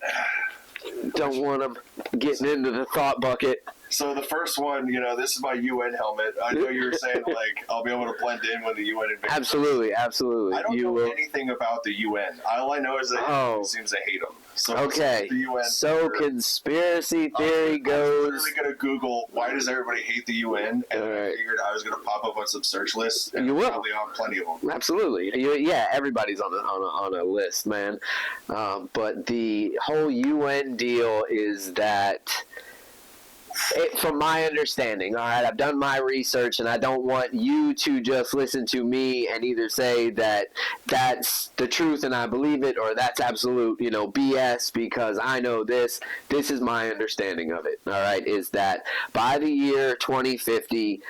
Don't want them getting into the thought bucket. So the first one, this is my UN helmet. I know you were saying, like, I'll be able to blend in when the UN invades. Absolutely, absolutely. I don't know anything about the UN. All I know is that it seems to hate them. So okay, the UN so conspiracy theory goes... I was really going to Google, why does everybody hate the UN? And I figured I was going to pop up on some search lists. And you will. Probably on plenty of them. Absolutely. Yeah, everybody's on a list, man. But the whole UN deal is that... from my understanding, all right, I've done my research, and I don't want you to just listen to me and either say that that's the truth and I believe it, or that's absolute, BS because I know this. This is my understanding of it, all right, is that by the year 2050,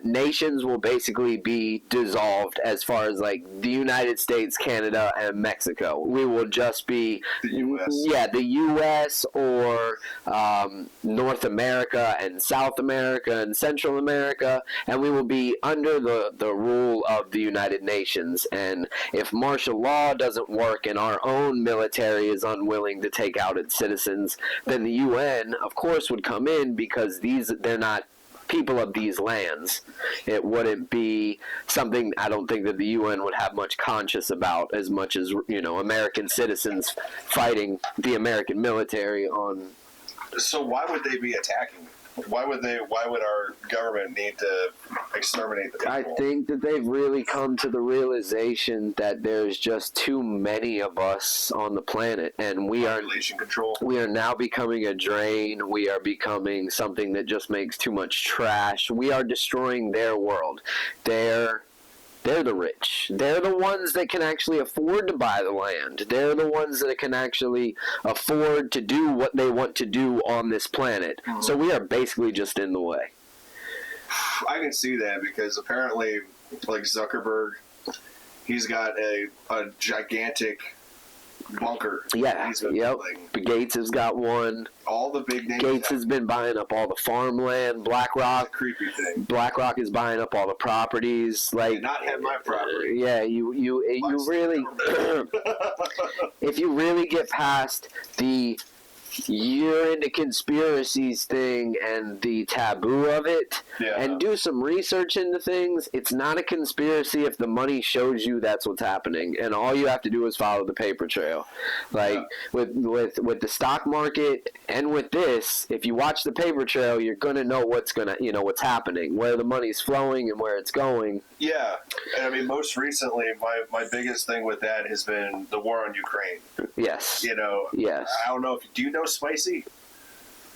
nations will basically be dissolved as far as, like, the United States, Canada, and Mexico. We will just be... The U.S. Yeah, the U.S. or North America and South America and Central America, and we will be under the rule of the United Nations. And if martial law doesn't work and our own military is unwilling to take out its citizens, then the UN, of course, would come in because they're not people of these lands. It wouldn't be something I don't think that the UN would have much conscience about as much as, American citizens fighting the American military on... So why would they be attacking? Why would our government need to exterminate the people? I think that they've really come to the realization that there's just too many of us on the planet, and population control. We are now becoming a drain. We are becoming something that just makes too much trash. We are destroying their world. They're the rich. They're the ones that can actually afford to buy the land. They're the ones that can actually afford to do what they want to do on this planet. Mm-hmm. So we are basically just in the way. I can see that because apparently, like Zuckerberg, he's got a gigantic bunker. Yeah, yep. Gates has got one. All the big names. Gates has been buying up all the farmland. BlackRock. Creepy thing. BlackRock is buying up all the properties. Like, not have my property. Yeah, you really. If you really get past the you're into conspiracies thing and the taboo of it, and do some research into things, it's not a conspiracy if the money shows you that's what's happening, and all you have to do is follow the paper trail. Like with the stock market and with this, if you watch the paper trail, you're gonna know what's happening, where the money's flowing and where it's going. Yeah, and I mean, most recently, my biggest thing with that has been the war on Ukraine. Yes. Yes. I don't know do you know Spicy?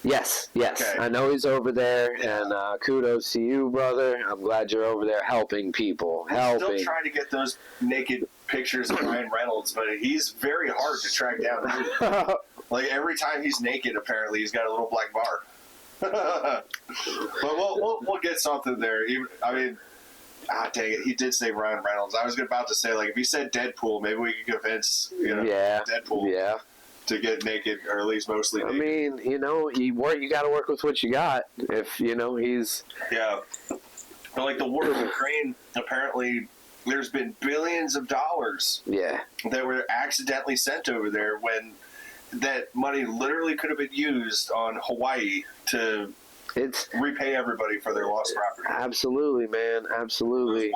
Yes. Okay. I know he's over there, and kudos to you, brother. I'm glad you're over there helping people. Still trying to get those naked pictures of Ryan Reynolds, but he's very hard to track down. Like, every time he's naked, apparently, he's got a little black bar. But we'll get something there. Dang it, he did say Ryan Reynolds. I was about to say, like, if he said Deadpool, maybe we could convince, Deadpool to get naked, or at least mostly naked. I mean, you got to work with what you got. If, he's... Yeah. But, like, the war in Ukraine, apparently, there's been billions of dollars that were accidentally sent over there when that money literally could have been used on Hawaii to... repay everybody for their lost property. Absolutely, man. Absolutely.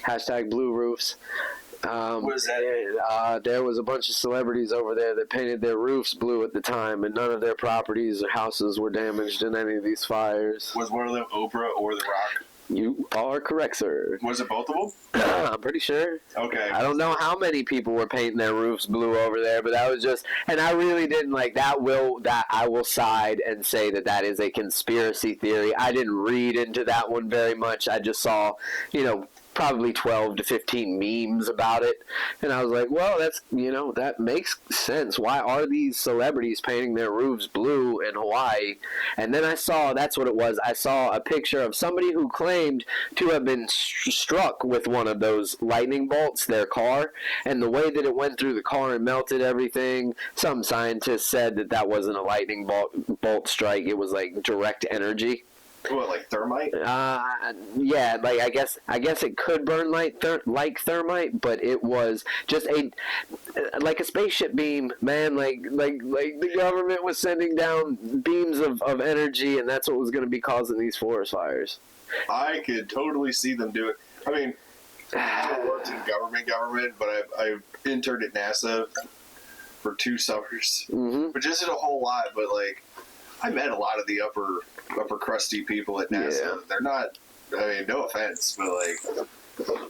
Hashtag blue roofs. What is that? There was a bunch of celebrities over there that painted their roofs blue at the time, and none of their properties or houses were damaged in any of these fires. Was one of them Oprah or The Rock? You are correct, sir. Was it both of them? I'm pretty sure. Okay. I don't know how many people were painting their roofs blue over there, but that was just, and I really didn't like that. I will side and say that is a conspiracy theory. I didn't read into that one very much. I just saw, probably 12 to 15 memes about it. And I was like, well, that's, that makes sense. Why are these celebrities painting their roofs blue in Hawaii? And then I saw, that's what it was. I saw a picture of somebody who claimed to have been struck with one of those lightning bolts, their car, and the way that it went through the car and melted everything. Some scientists said that wasn't a lightning bolt strike. It was like direct energy. What, like thermite? Yeah, like I guess it could burn like thermite, but it was just like a spaceship beam, man. Like the government was sending down beams of energy, and that's what was going to be causing these forest fires. I could totally see them do it. I mean, I haven't worked in government, but I've interned at NASA for 2 summers, which isn't a whole lot, but like I met a lot of the upper crusty people at NASA. Yeah. They're not, I mean, no offense, but like,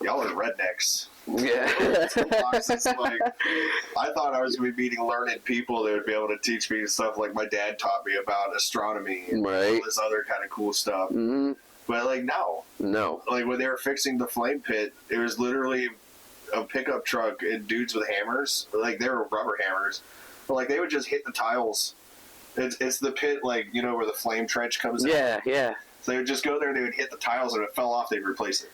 y'all are rednecks. Yeah. Like, I thought I was going to be meeting learned people that would be able to teach me stuff like my dad taught me about astronomy and all this other kind of cool stuff. But like, no. Like when they were fixing the flame pit, it was literally a pickup truck and dudes with hammers. Like they were rubber hammers. But like they would just hit the tiles. It's the pit, like, where the flame trench comes in. Yeah. So they would just go there, they would hit the tiles, and if it fell off, they'd replace it.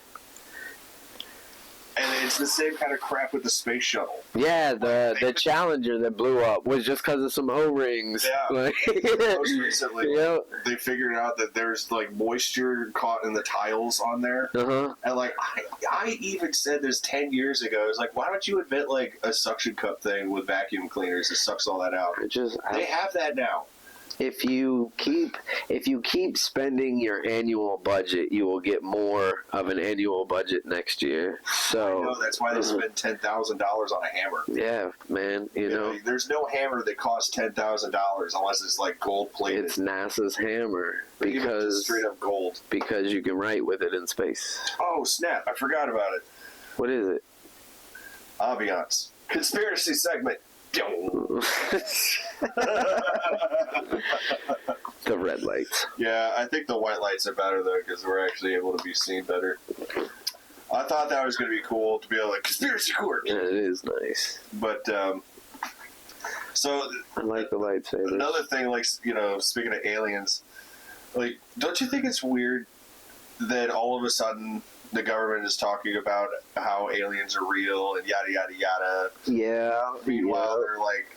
And it's the same kind of crap with the space shuttle. Yeah, the Challenger that blew up was just because of some O-rings. Yeah. Like, most recently, they figured out that there's, like, moisture caught in the tiles on there. And, like, I even said this 10 years ago. I was like, why don't you invent, like, a suction cup thing with vacuum cleaners that sucks all that out? They have that now. If you keep spending your annual budget, you will get more of an annual budget next year. So I know, that's why they spend $10,000 on a hammer. Yeah, man. You know, there's no hammer that costs $10,000 unless it's like gold plated. It's NASA's hammer because straight up gold. Because you can write with it in space. Oh snap! I forgot about it. What is it? Ambiance conspiracy segment. The red lights. Yeah, I think the white lights are better though because we're actually able to be seen better. I thought that was going to be cool to be able to conspiracy court. Yeah, it is nice. But so I like the lightsabers. Another thing, like speaking of aliens, like don't you think it's weird that all of a sudden the government is talking about how aliens are real and yada yada yada. Yeah. Meanwhile, they're like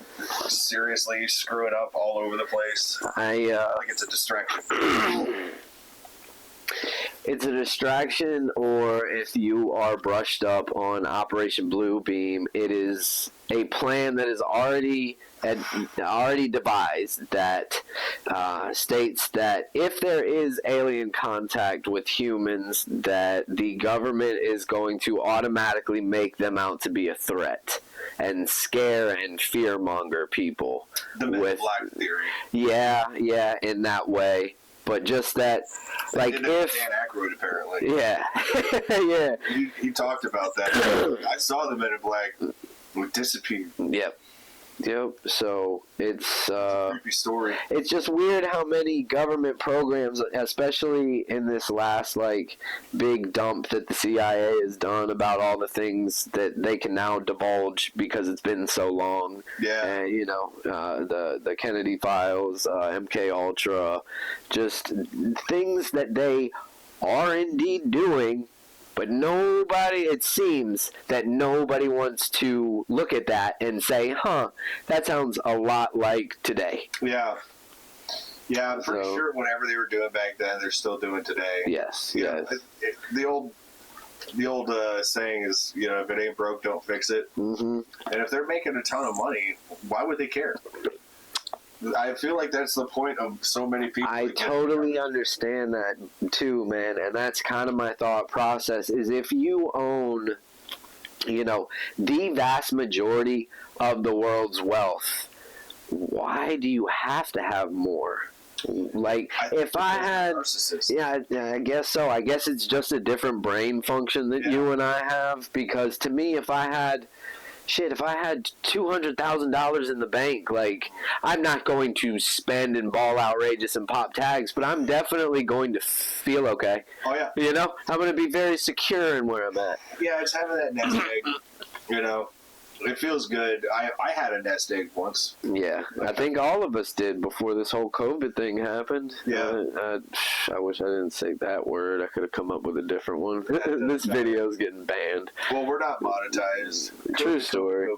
seriously screwing up all over the place. Like it's a distraction. It's a distraction, or if you are brushed up on Operation Bluebeam, it is a plan that is already devised that states that if there is alien contact with humans, that the government is going to automatically make them out to be a threat and scare and fearmonger people. The Men in Black theory. Yeah, in that way. But just that, like, if Dan Aykroyd apparently. Yeah, yeah. He talked about that. I saw the Men in Black would disappear. Yep. So it's a creepy story. It's just weird how many government programs, especially in this last like big dump that the CIA has done about all the things that they can now divulge because it's been so long. Yeah. And the Kennedy files, MK Ultra, just things that they are indeed doing. But it seems that nobody wants to look at that and say, that sounds a lot like today. Yeah. Yeah, I'm pretty sure whatever they were doing back then, they're still doing today. Yes, The old saying is, if it ain't broke, don't fix it. Mm-hmm. And if they're making a ton of money, why would they care? I feel like that's the point of so many people. I totally understand that too, man. And that's kind of my thought process is if you own, the vast majority of the world's wealth, why do you have to have more? Like, if I had, I guess so. I guess it's just a different brain function that you and I have. Because to me, if I had, shit, if I had $200,000 in the bank, like, I'm not going to spend and ball outrageous and pop tags, but I'm definitely going to feel okay. Oh, yeah. You know? I'm going to be very secure in where I'm at. Yeah, it's having that nest egg, you know. It feels good. I had a nest egg once. Yeah, I think all of us did before this whole COVID thing happened. Yeah. I wish I didn't say that word. I could have come up with a different one. This video's getting banned. Well, we're not monetized. True story.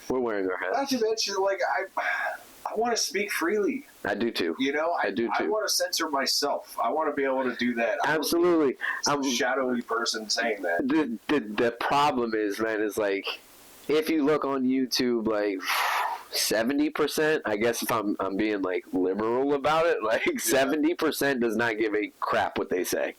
We're wearing our hats. Not to mention, like, I want to speak freely. I do too. You know, I do too. I want to censor myself. I want to be able to do that. Absolutely. I'm a shadowy person saying that. The problem is, man, is like, if you look on YouTube, like 70%, I guess if I'm being like liberal about it, like 70% does not give a crap what they say.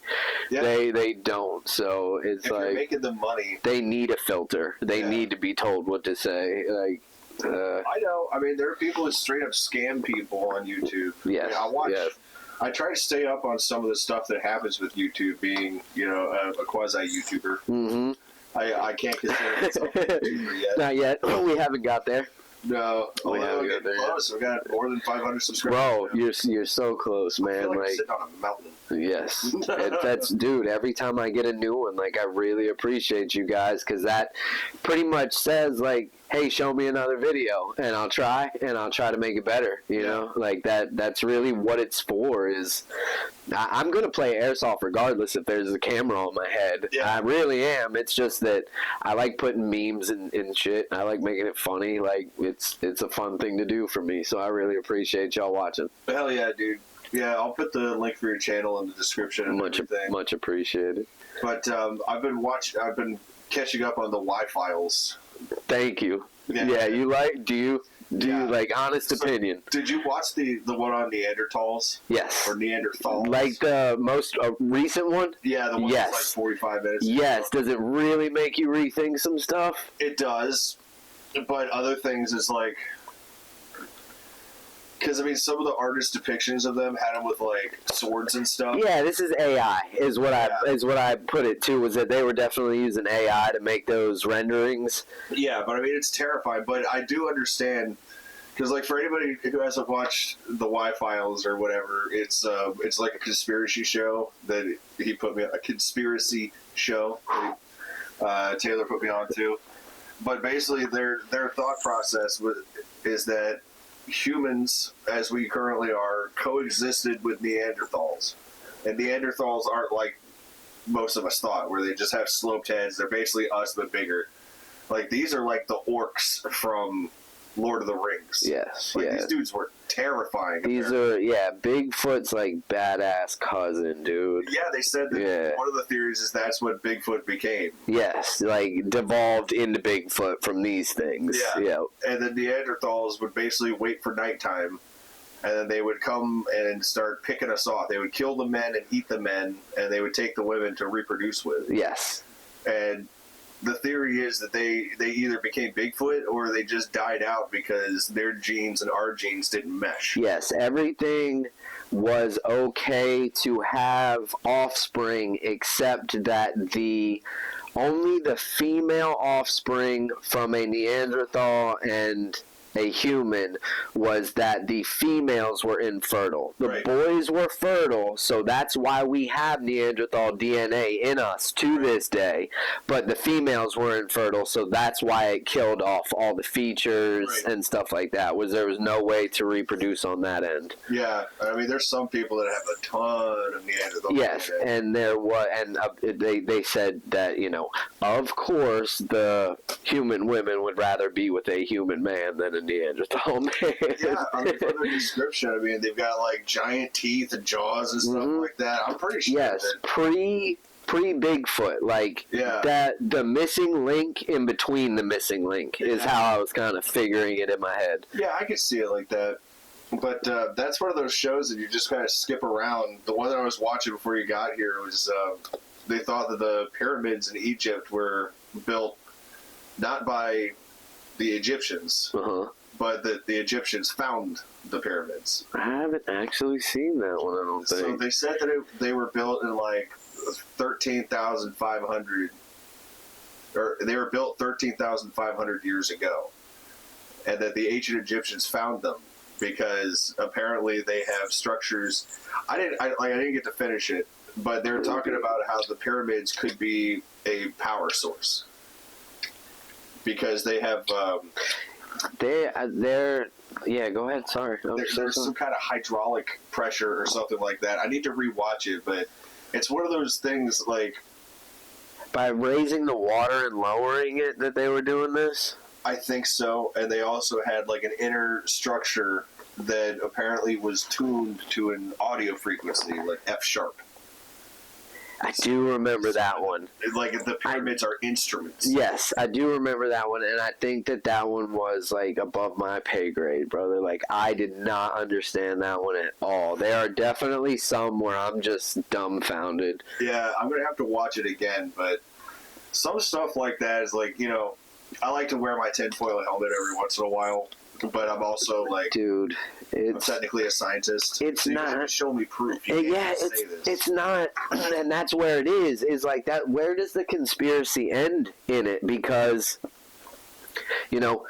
Yeah. They don't. So it's if like you're making them money, they need a filter. They need to be told what to say. Like I know. I mean, there are people that straight up scam people on YouTube. Yes. I mean, I watch. Yes. I try to stay up on some of the stuff that happens with YouTube, being a quasi YouTuber. Mm-hmm. I can't consider myself a YouTuber yet. Not yet. We haven't got there. No, we haven't got there close. We got more than 500 subscribers. Bro, you're so close, man. I feel like sitting on a mountain. Yes, that's dude. Every time I get a new one, like I really appreciate you guys because that pretty much says like, hey, show me another video, and I'll try to make it better. You know, like that. That's really what it's for. Is I'm gonna play airsoft regardless if there's a camera on my head. Yeah. I really am. It's just that I like putting memes and shit. I like making it funny. Like it's a fun thing to do for me. So I really appreciate y'all watching. Hell yeah, dude. Yeah, I'll put the link for your channel in the description and everything. Much appreciated. But I've been catching up on the Y-Files. Thank you. Yeah, you like? Do you like honest opinion? Did you watch the one on Neanderthals? Yes. Or Neanderthals? Like the most recent one? Yeah, the one that's like 45 minutes. Yes. Does it really make you rethink some stuff? It does, but other things is like. Because, I mean, some of the artist depictions of them had them with, like, swords and stuff. Yeah, this is AI, is what I put it to, was that they were definitely using AI to make those renderings. Yeah, but, I mean, it's terrifying. But I do understand, because, like, for anybody who hasn't watched the Y-Files or whatever, it's like a conspiracy show that he put me on, a conspiracy show that Taylor put me on to. But basically, their thought process is that humans, as we currently are, coexisted with Neanderthals. And Neanderthals aren't like most of us thought, where they just have sloped heads. They're basically us, but bigger. Like, these are like the orcs from Lord of the Rings. Yes, like, these dudes were terrifying. These are, Bigfoot's like badass cousin, dude. Yeah, they said that one of the theories is that's what Bigfoot became. Yes, like devolved into Bigfoot from these things. Yeah. And the Neanderthals would basically wait for nighttime, and then they would come and start picking us off. They would kill the men and eat the men, and they would take the women to reproduce with. Yes. And the theory is that they either became Bigfoot or they just died out because their genes and our genes didn't mesh. Yes, everything was okay to have offspring except that only the female offspring from a Neanderthal and a human was that the females were infertile. The boys were fertile, so that's why we have Neanderthal DNA in us to this day. But the females were infertile, so that's why it killed off all the features and stuff like that. There was no way to reproduce on that end. Yeah, I mean, there's some people that have a ton of Neanderthal DNA. Yes, and there was, and they said that, of course the human women would rather be with a human man than a Neanderthal man. Yeah, I mean, from the description, I mean, they've got like giant teeth and jaws and stuff like that. I'm pretty sure. Yes, pre Bigfoot, like that. The missing link in between the missing link is how I was kind of figuring it in my head. Yeah, I could see it like that. But that's one of those shows that you just kind of skip around. The one that I was watching before you got here was they thought that the pyramids in Egypt were built not by the Egyptians, but that the Egyptians found the pyramids. I haven't actually seen that one, I don't think. So they said that they were built in like 13,500 or they were built 13,500 years ago, and that the ancient Egyptians found them because apparently they have structures. I didn't get to finish it, but they're talking about how the pyramids could be a power source because they have. They're yeah. Go ahead. Sorry. There's some kind of hydraulic pressure or something like that. I need to rewatch it, but it's one of those things like by raising the water and lowering it that they were doing this. I think so, and they also had like an inner structure that apparently was tuned to an audio frequency, like F sharp. I do remember that one. Like the pyramids are instruments. Yes, I do remember that one, and I think that one was like above my pay grade, brother. Like I did not understand that one at all. There are definitely some where I'm just dumbfounded. Yeah, I'm gonna have to watch it again, but some stuff like that is like, you know, I like to wear my tinfoil helmet every once in a while, but I'm also like, dude, I'm technically a scientist. It's so you not. have to show me proof. It's not, and that's where it is. Is like that. Where does the conspiracy end in it? Because, you know,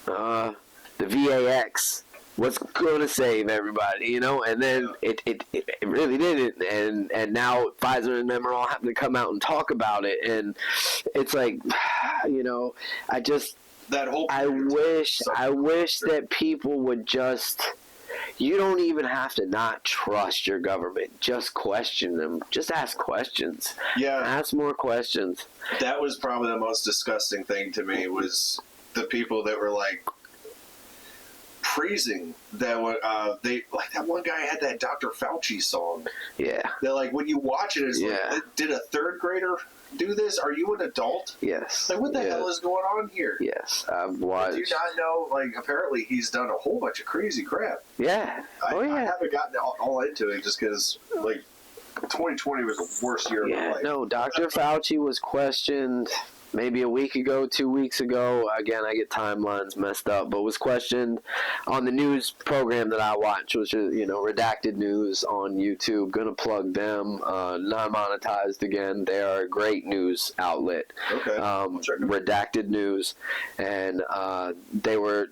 the VAX was going to save everybody, you know, and then it really didn't, and now Pfizer and them are all having to come out and talk about it, and it's like, you know, I wish that people would just. You don't even have to not trust your government. Just question them. Just ask questions. Yeah. Ask more questions. That was probably the most disgusting thing to me was the people that were like praising that they like that one guy had that Dr. Fauci song. Yeah. They're like, when you watch it, it's like, did a third grader do this? Are you an adult? Yes. Like, what the hell is going on here? Yes, I've watched. Do you not know? Like, apparently he's done a whole bunch of crazy crap. Yeah. I haven't gotten all into it just because, like, 2020 was the worst year of my life. No, Dr. Fauci was questioned maybe a week ago, 2 weeks ago. Again, I get timelines messed up, but was questioned on the news program that I watch, which is, you know, Redacted News on YouTube. Gonna plug them. Not monetized again. They are a great news outlet. Okay. Redacted News. And they were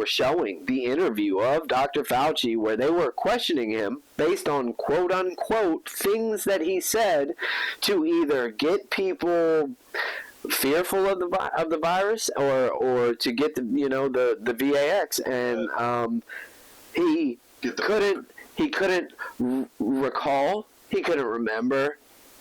showing the interview of Dr. Fauci where they were questioning him based on quote unquote things that he said to either get people fearful of the virus or to get the VAX, and he couldn't recall, he couldn't remember.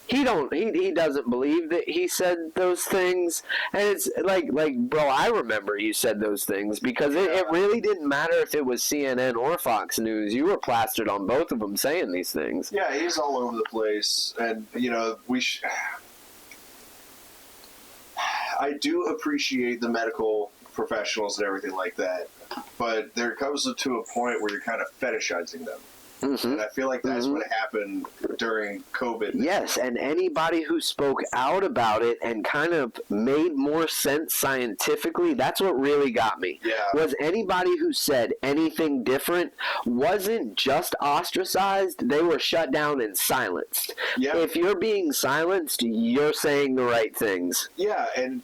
He doesn't believe that he said those things, and it's like bro, I remember you said those things because it really didn't matter if it was CNN or Fox News. You were plastered on both of them saying these things. Yeah, he's all over the place, and you know I do appreciate the medical professionals and everything like that, but there comes to a point where you're kind of fetishizing them. Mm-hmm. And I feel like that's what happened during COVID. Yes, and anybody who spoke out about it and kind of made more sense scientifically, that's what really got me. Yeah. Was anybody who said anything different wasn't just ostracized, they were shut down and silenced. Yeah. If you're being silenced, you're saying the right things. Yeah, and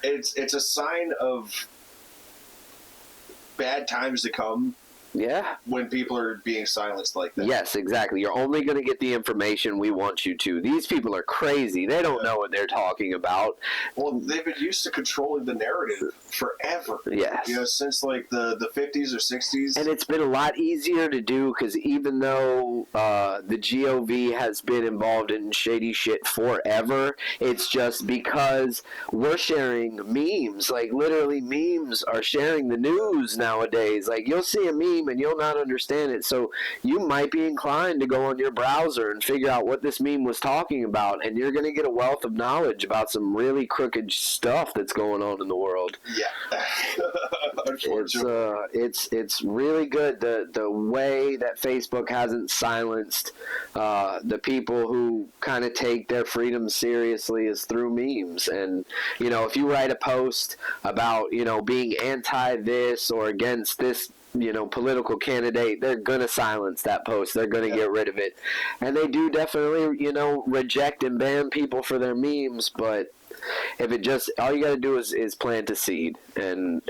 it's a sign of bad times to come. Yeah. When people are being silenced like that. Yes, exactly. You're only going to get the information we want you to. These people are crazy. They don't know what they're talking about. Well, they've been used to controlling the narrative forever. Yes. You know, since like the 50s or 60s. And it's been a lot easier to do because even though the GOV has been involved in shady shit forever, it's just because we're sharing memes. Like, literally memes are sharing the news nowadays. Like, you'll see a meme and you'll not understand it, so you might be inclined to go on your browser and figure out what this meme was talking about, and you're going to get a wealth of knowledge about some really crooked stuff that's going on in the world. Yeah. Unfortunately. It's really good the way that Facebook hasn't silenced the people who kind of take their freedom seriously is through memes. And you know, if you write a post about, you know, being anti this or against this, you know, political candidate, they're going to silence that post. They're going to get rid of it. And they do definitely, you know, reject and ban people for their memes, but if it just, all you got to do is plant a seed and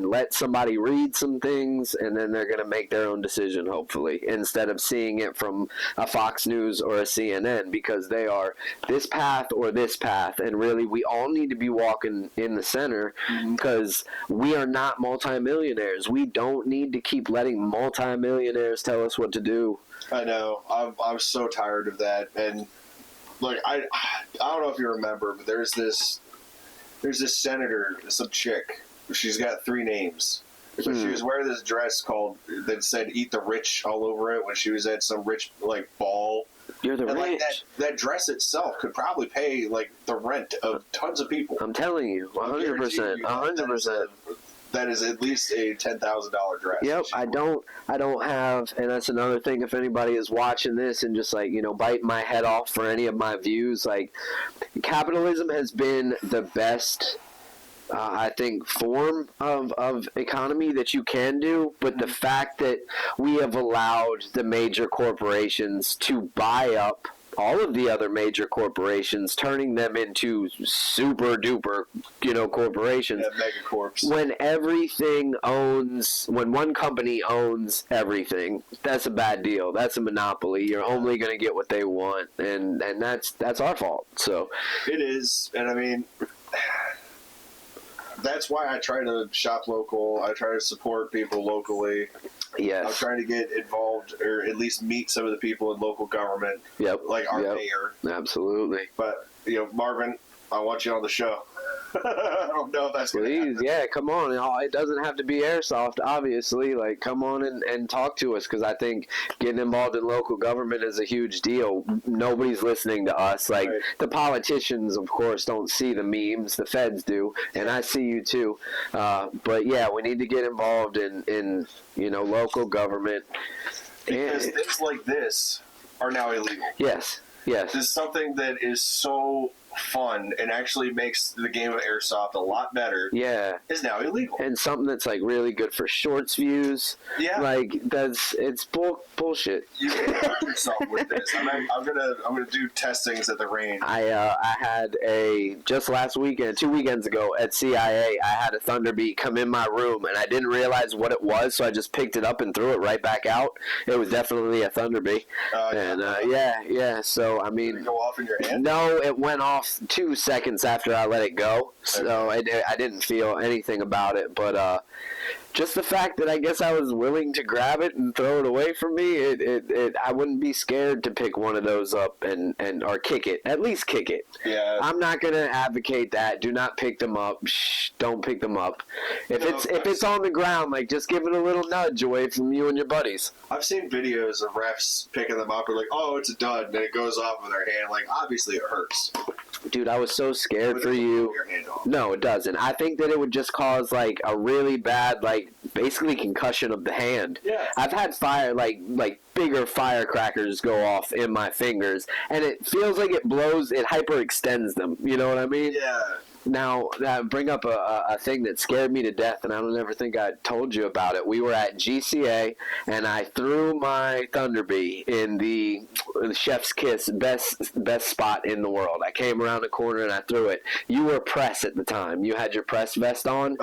let somebody read some things, and then they're going to make their own decision, hopefully, instead of seeing it from a Fox News or a CNN, because they are this path or this path, and really we all need to be walking in the center, because we are not multimillionaires. We don't need to keep letting multimillionaires tell us what to do. I know. I'm so tired of that. And like, I don't know if you remember, but there's this senator, some chick. She's got 3 names. So she was wearing this dress that said "Eat the Rich" all over it when she was at some rich like ball. You're the and rich. Like that dress itself could probably pay like the rent of tons of people. I'm telling you, 100%, 100%. That is at least a $10,000 dress. Yep, I don't have, and that's another thing. If anybody is watching this and just like, bite my head off for any of my views, like, capitalism has been the best, I think, form of economy that you can do. But the fact that we have allowed the major corporations to buy up all of the other major corporations, turning them into super duper, corporations. Yeah, megacorps. When one company owns everything, that's a bad deal. That's a monopoly. You're only going to get what they want, and that's our fault. So it is, and I mean, that's why I try to shop local. I try to support people locally. Yes. I'm trying to get involved, or at least meet some of the people in local government. Yep. Like our mayor. Absolutely. But, Marvin, I want you on the show. I don't know if that's going to happen. Yeah, come on. It doesn't have to be airsoft, obviously. Like, come on and talk to us, because I think getting involved in local government is a huge deal. Nobody's listening to us. Like, right. The politicians, of course, don't see the memes. The feds do, and I see you too. But, yeah, we need to get involved in local government. Because things like this are now illegal. Yes. This is something that is so fun and actually makes the game of airsoft a lot better. Yeah, is now illegal, and something that's like really good for shorts views. Yeah, like it's bullshit. You can hurt yourself with this. I'm gonna do testings at the range. I had just last weekend, 2 weekends ago at CIA, I had a Thunderbeat come in my room, and I didn't realize what it was, so I just picked it up and threw it right back out. It was definitely a Thunderbeat, yeah. So I mean, did it go off in your hand? No, it went off 2 seconds after I let it go, so I didn't feel anything about it, but just the fact that I guess I was willing to grab it and throw it away from me, I wouldn't be scared to pick one of those up or kick it. At least kick it. Yeah. I'm not gonna advocate that. Do not pick them up. Shh, don't pick them up. If it's on the ground, like, just give it a little nudge away from you and your buddies. I've seen videos of refs picking them up and like, oh, it's a dud, and it goes off with their hand. Like, obviously it hurts. Dude, I was so scared for you. No, it doesn't. I think that it would just cause like a really bad, like, basically concussion of the hand. Yeah. I've had like bigger firecrackers go off in my fingers, and it feels like it hyperextends them. You know what I mean? Yeah. Now, bring up a thing that scared me to death, and I don't ever think I told you about it. We were at GCA, and I threw my Thunderbee in the Chef's Kiss, best spot in the world. I came around the corner, and I threw it. You were press at the time. You had your press vest on,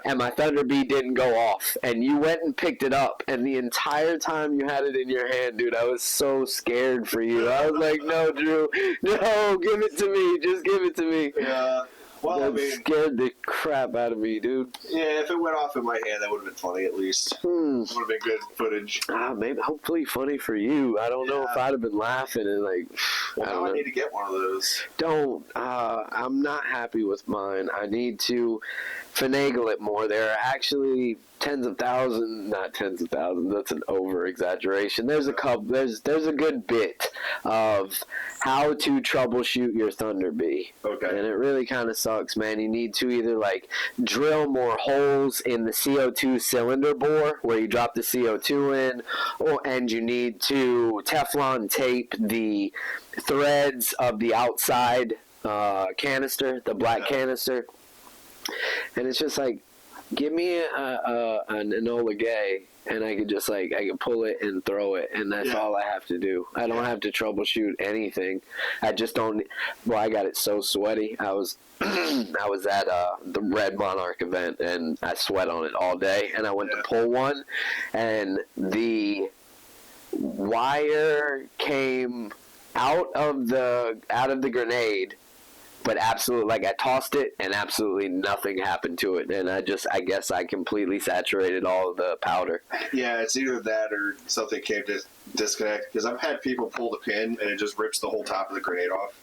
and my Thunderbee didn't go off, and you went and picked it up, and the entire time you had it in your hand, dude, I was so scared for you. I was like, no, Drew, no, give it to me. Just give it to me. Yeah. Well, that scared the crap out of me, dude. Yeah, if it went off in my hand, that would have been funny at least. Would have been good footage. Maybe, hopefully funny for you. I don't know if I'd have been laughing and like. Well, I need to get one of those. Don't. I'm not happy with mine. I need to finagle it more. There are actually tens of thousands, not tens of thousands. That's an over exaggeration. There's a couple. There's a good bit of how to troubleshoot your Thunderbee. Okay. And it really kind of sucks, man. You need to either like drill more holes in the CO2 cylinder bore where you drop the CO2 in, and you need to Teflon tape the threads of the outside canister, the black canister. And it's just like, give me an Enola Gay, and I could just I could pull it and throw it, and that's all I have to do. I don't have to troubleshoot anything. I just don't. Well, I got it so sweaty. I was I was at the Red Monarch event, and I sweat on it all day. And I went to pull one, and the wire came out of the grenade. But absolutely, I tossed it, and absolutely nothing happened to it. And I guess I completely saturated all of the powder. Yeah, it's either that or something came to disconnect. Because I've had people pull the pin, and it just rips the whole top of the grenade off.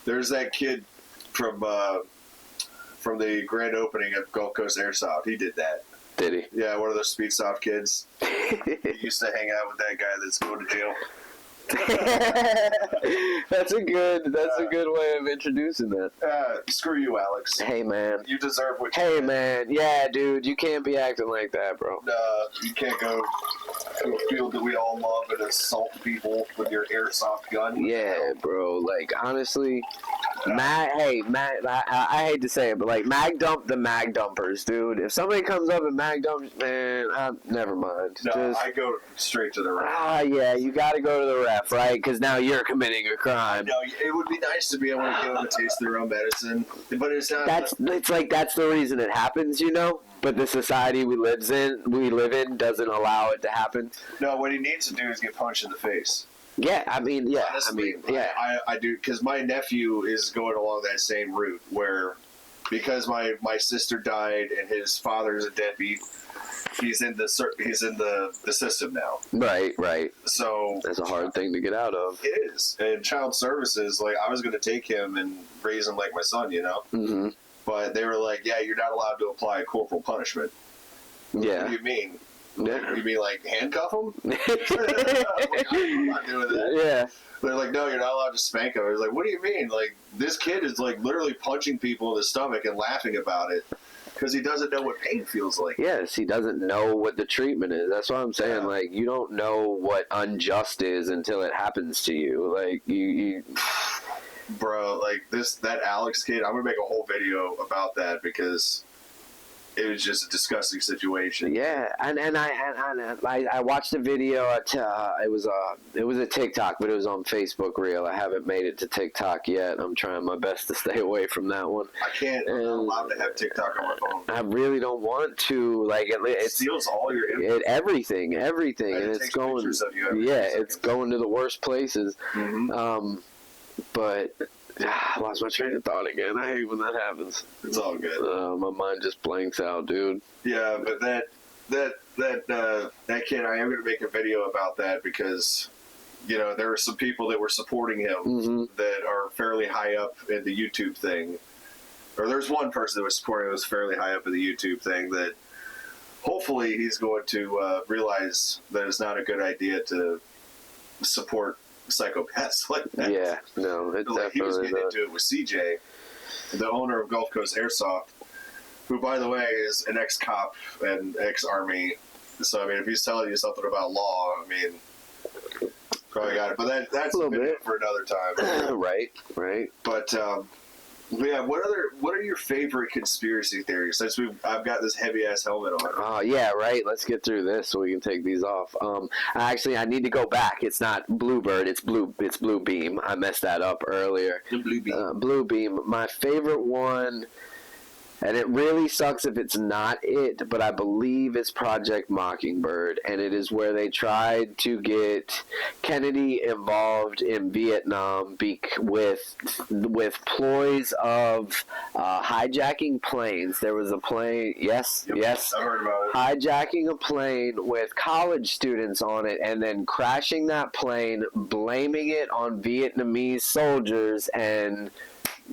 There's that kid from the grand opening of Gulf Coast Airsoft. He did that. Did he? Yeah, one of those Speedsoft kids. He used to hang out with that guy that's going to jail. That's a good way of introducing that. Screw you, Alex. Hey, man. You deserve what you Hey, get. man. Yeah, dude. You can't be acting like that, bro. You can't go to a field that we all love and assault people with your airsoft gun. Yeah, bro. Honestly, I hate to say it, but mag dump the mag dumpers, dude. If somebody comes up and mag dumps, man, never mind. No, I go straight to the ref. Yeah, you got to go to the ref, right? Because now you're committing a crime. No, it would be nice to be able to give them a taste of their own medicine, but it's not. That's the reason it happens, you know. But the society we live in doesn't allow it to happen. No, what he needs to do is get punched in the face. Yeah, Honestly, I do, because my nephew is going along that same route where, because my sister died and his father's a deadbeat, he's in the system now. Right. So that's a hard thing to get out of. It is. And child services, I was going to take him and raise him like my son, you know. Mm-hmm. But they were like, "Yeah, you're not allowed to apply corporal punishment." Yeah. What do you mean? Yeah. You mean handcuff him? I'm not doing that. Yeah. They're like, "No, you're not allowed to spank him." I was like, "What do you mean? This kid is literally punching people in the stomach and laughing about it because he doesn't know what pain feels like." Yes, he doesn't know what the treatment is. That's what I'm saying. Yeah. You don't know what unjust is until it happens to you. You Bro, that Alex kid, I'm gonna make a whole video about that because it was just a disgusting situation. Yeah, and I watched a video. It was a TikTok, but it was on Facebook Reel. I haven't made it to TikTok yet. I'm trying my best to stay away from that one. I can't. I'm not allowed to have TikTok on my phone. I really don't want to. It steals all your info. everything, and it it's going. pictures of you every It's going to the worst places. Mm-hmm. But I lost my train of thought again. I hate when that happens. It's all good. My mind just blanks out, dude. Yeah, but that kid, I am going to make a video about that because, there were some people that were supporting him that are fairly high up in the YouTube thing. Or there's one person that was supporting him that was fairly high up in the YouTube thing that hopefully he's going to realize that it's not a good idea to support psychopaths like that. Yeah, no, it definitely he was getting not. into it with CJ, the owner of Gulf Coast Airsoft, who, by the way, is an ex-cop and ex-army. So, if he's telling you something about law, probably got it. But that's a video for another time. Right. But, yeah, what are your favorite conspiracy theories? Since I've got this heavy-ass helmet on. Oh, yeah, right. Let's get through this so we can take these off. I need to go back. It's not Bluebird. It's Blue Beam. I messed that up earlier. The Blue Beam. Blue Beam. My favorite one, and it really sucks if it's not it, but I believe it's Project Mockingbird, and it is where they tried to get Kennedy involved in Vietnam with ploys of hijacking planes. There was a plane, yes, I heard about it. hijacking a plane with college students on it, and then crashing that plane, blaming it on Vietnamese soldiers, and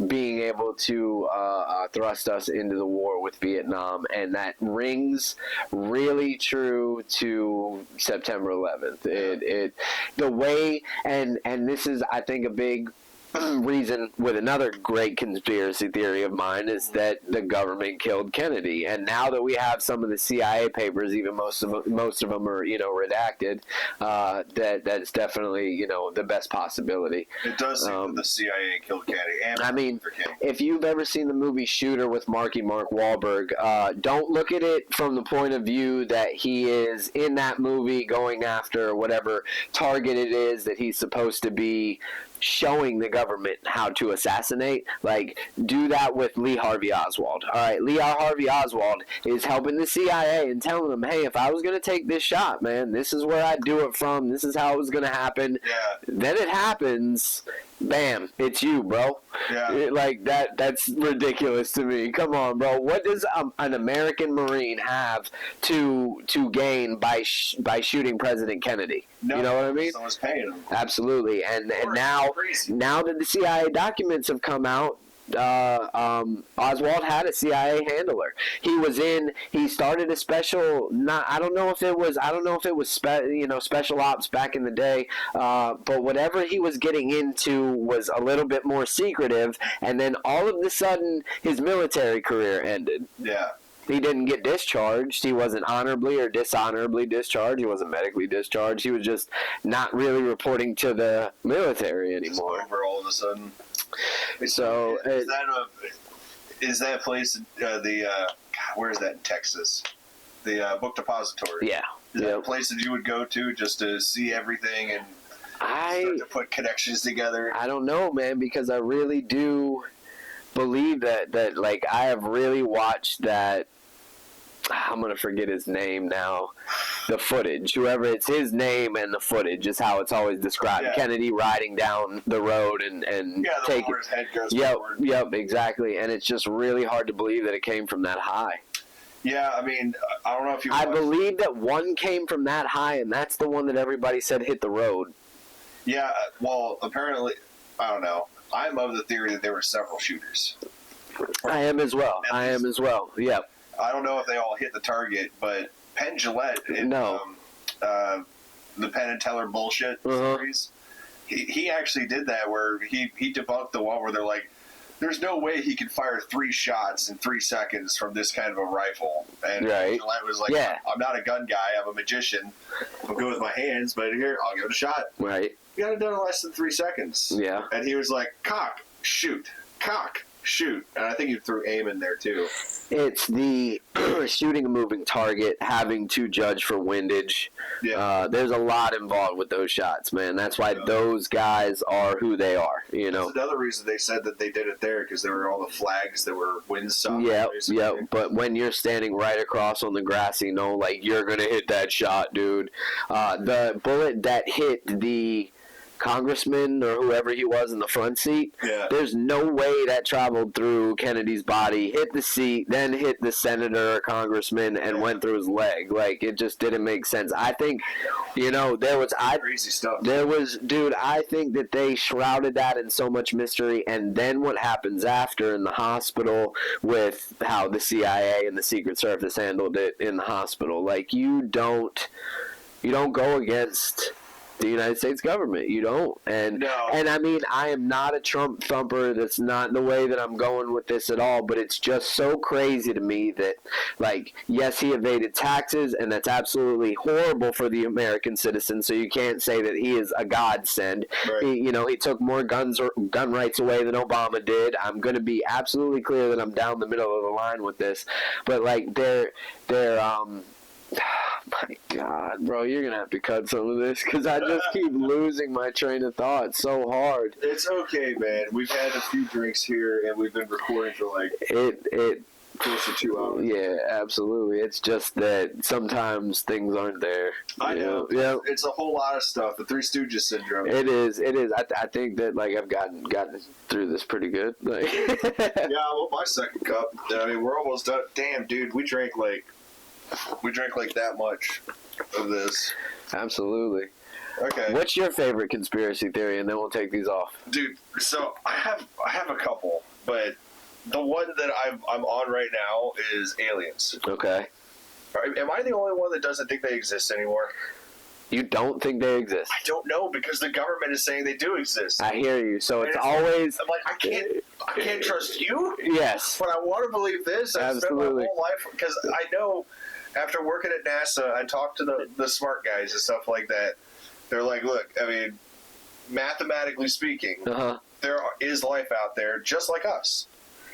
being able to thrust us into the war with Vietnam. And that rings really true to September 11th. The way, and this is, I think, a big reason with another great conspiracy theory of mine is that the government killed Kennedy, and now that we have some of the CIA papers, even most of them are redacted. That's definitely the best possibility. It does seem that the CIA killed Kennedy. And I mean, if you've ever seen the movie Shooter with Mark Wahlberg, don't look at it from the point of view that he is in that movie going after whatever target it is that he's supposed to be showing the government how to assassinate. Like, do that with Lee Harvey Oswald. All right, Lee Harvey Oswald is helping the CIA and telling them, hey, if I was going to take this shot, man, this is where I'd do it from. This is how it was going to happen. Yeah. Then it happens. Bam, it's you, bro. Yeah. That's ridiculous to me. Come on, bro. What does an American Marine have to gain by shooting President Kennedy? No, you know what I mean? Someone's paying him. Absolutely. And now that the CIA documents have come out, Oswald had a CIA handler. He started a special. I don't know if it was special ops back in the day. But whatever he was getting into was a little bit more secretive. And then all of a sudden, his military career ended. Yeah. He didn't get discharged. He wasn't honorably or dishonorably discharged. He wasn't medically discharged. He was just not really reporting to the military anymore. Just over all of a sudden. So is that place where is that in Texas? The book depository. Yeah. Is that a place that you would go to just to see everything and start to put connections together? I don't know, man, because I really do believe that like I have really watched that. I'm going to forget his name now. The footage. Whoever, it's his name and the footage is how it's always described. Yeah. Kennedy riding down the road and taking... where his head goes forward. Yep, exactly. And it's just really hard to believe that it came from that high. Yeah, I mean, I don't know if you... I believe that one came from that high, and that's the one that everybody said hit the road. Yeah, well, apparently, I don't know. I'm of the theory that there were several shooters. I am as well. Yeah. I don't know if they all hit the target, but Penn Jillette in the Penn and Teller bullshit series, he actually did that where he debunked the one where they're like, there's no way he could fire 3 shots in 3 seconds from this kind of a rifle. And Gillette was like, I'm not a gun guy, I'm a magician. I'm good with my hands, but here, I'll give it a shot. Right. You got it done in less than 3 seconds. Yeah. And he was like, cock, shoot, cock, shoot. And I think he threw aim in there too. It's the shooting a moving target, having to judge for windage. Yeah. There's a lot involved with those shots, man. That's why those guys are who they are, That's another reason they said that they did it there, because there were all the flags that were windsock. Yeah. But when you're standing right across on the grassy knoll, like, you're going to hit that shot, dude. The bullet that hit the congressman or whoever he was in the front seat, there's no way that traveled through Kennedy's body, hit the seat, then hit the senator or congressman and went through his leg. Like, it just didn't make sense. I think, crazy stuff. Dude, I think that they shrouded that in so much mystery, and then what happens after in the hospital with how the CIA and the Secret Service handled it in the hospital. Like, you don't go against the United States government. You don't. And I mean, I am not a Trump thumper. That's not the way that I'm going with this at all, but it's just so crazy to me that, like, yes, he evaded taxes, and that's absolutely horrible for the American citizen, so you can't say that he is a godsend. Right. He took more gun rights away than Obama did. I'm going to be absolutely clear that I'm down the middle of the line with this, but, like, they're my God, bro, you're going to have to cut some of this because I just keep losing my train of thought so hard. It's okay, man. We've had a few drinks here, and we've been recording for, like, close to 2 hours. Yeah, absolutely. It's just that sometimes things aren't there. I know. Yeah. It's a whole lot of stuff. The Three Stooges syndrome. It is. I think that, like, I've gotten through this pretty good. Like. Yeah, well, my second cup. I mean, we're almost done. Damn, dude, we drank like that much of this. Absolutely. Okay. What's your favorite conspiracy theory, and then we'll take these off? Dude, so I have a couple, but the one that I'm on right now is aliens. Okay. Am I the only one that doesn't think they exist anymore? You don't think they exist? I don't know, because the government is saying they do exist. I hear you. So it's And always... I'm like, I can't trust you? Yes. But I want to believe this. I've spent my whole life, because I know after working at NASA, I talked to the smart guys and stuff like that. They're like, look, I mean, mathematically speaking, there is life out there just like us.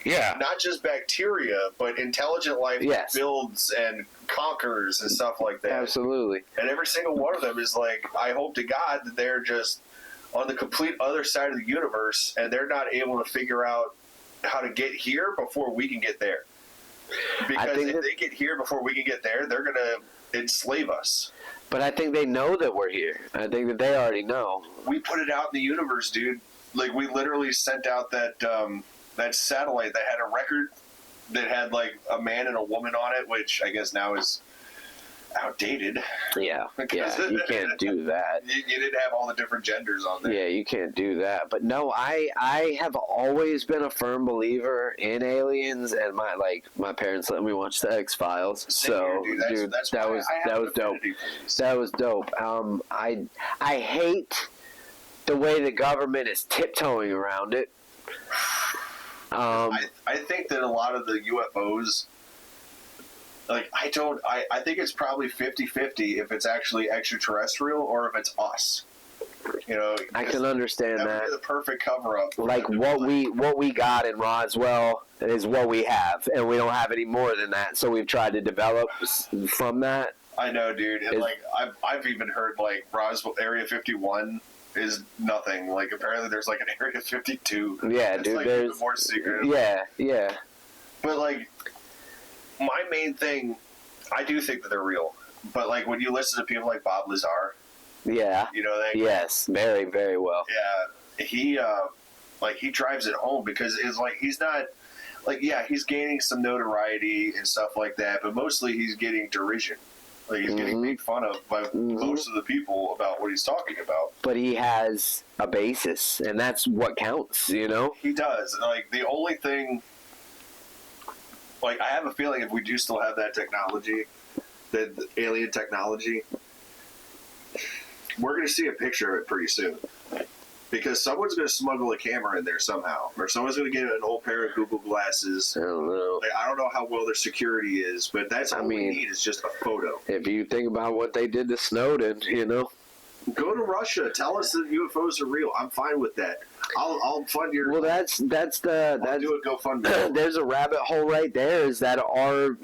Yeah. Not just bacteria, but intelligent life that builds and conquers and stuff like that. Absolutely. And every single one of them is like, I hope to God that they're just on the complete other side of the universe, and they're not able to figure out how to get here before we can get there. Because if they get here before we can get there, they're going to enslave us. But I think they know that we're here. I think that they already know. We put it out in the universe, dude. Like, we literally sent out that satellite that had a record that had, like, a man and a woman on it, which I guess now is outdated. Yeah, you can't do that. You didn't have all the different genders on there. Yeah, you can't do that. But no, I have always been a firm believer in aliens, and my parents let me watch the X-Files. So, dude, that was dope. That was dope. I hate the way the government is tiptoeing around it. I think that a lot of the UFOs, like, I think it's probably 50-50 if it's actually extraterrestrial or if it's us. You know, I can understand that. That would be the perfect cover-up. Like, what we got in Roswell is what we have, and we don't have any more than that, so we've tried to develop from that. I know, dude. And, like, I've even heard, like, Roswell, Area 51 is nothing. Like, apparently there's, like, an Area 52. Yeah, it's dude. like There's more secret. Yeah. But, like, my main thing, I do think that they're real. But, like, when you listen to people like Bob Lazar, yeah, you know that. Yes, very, very well. Yeah, he drives it home, because it's like he's not, like, yeah, he's gaining some notoriety and stuff like that, but mostly he's getting derision. Like, he's getting made fun of by most of the people about what he's talking about. But he has a basis, and that's what counts, you know? He does. Like, the only thing, like, I have a feeling if we do still have that technology, that alien technology, we're going to see a picture of it pretty soon. Because someone's going to smuggle a camera in there somehow. Or someone's going to get an old pair of Google glasses. I don't know. Like, I don't know how well their security is, but that's all we need is just a photo. If you think about what they did to Snowden, you know? Go to Russia. Tell us that UFOs are real. I'm fine with that. I'll fund your... Well, I'll do a GoFundMe. There's a rabbit hole right there, is that our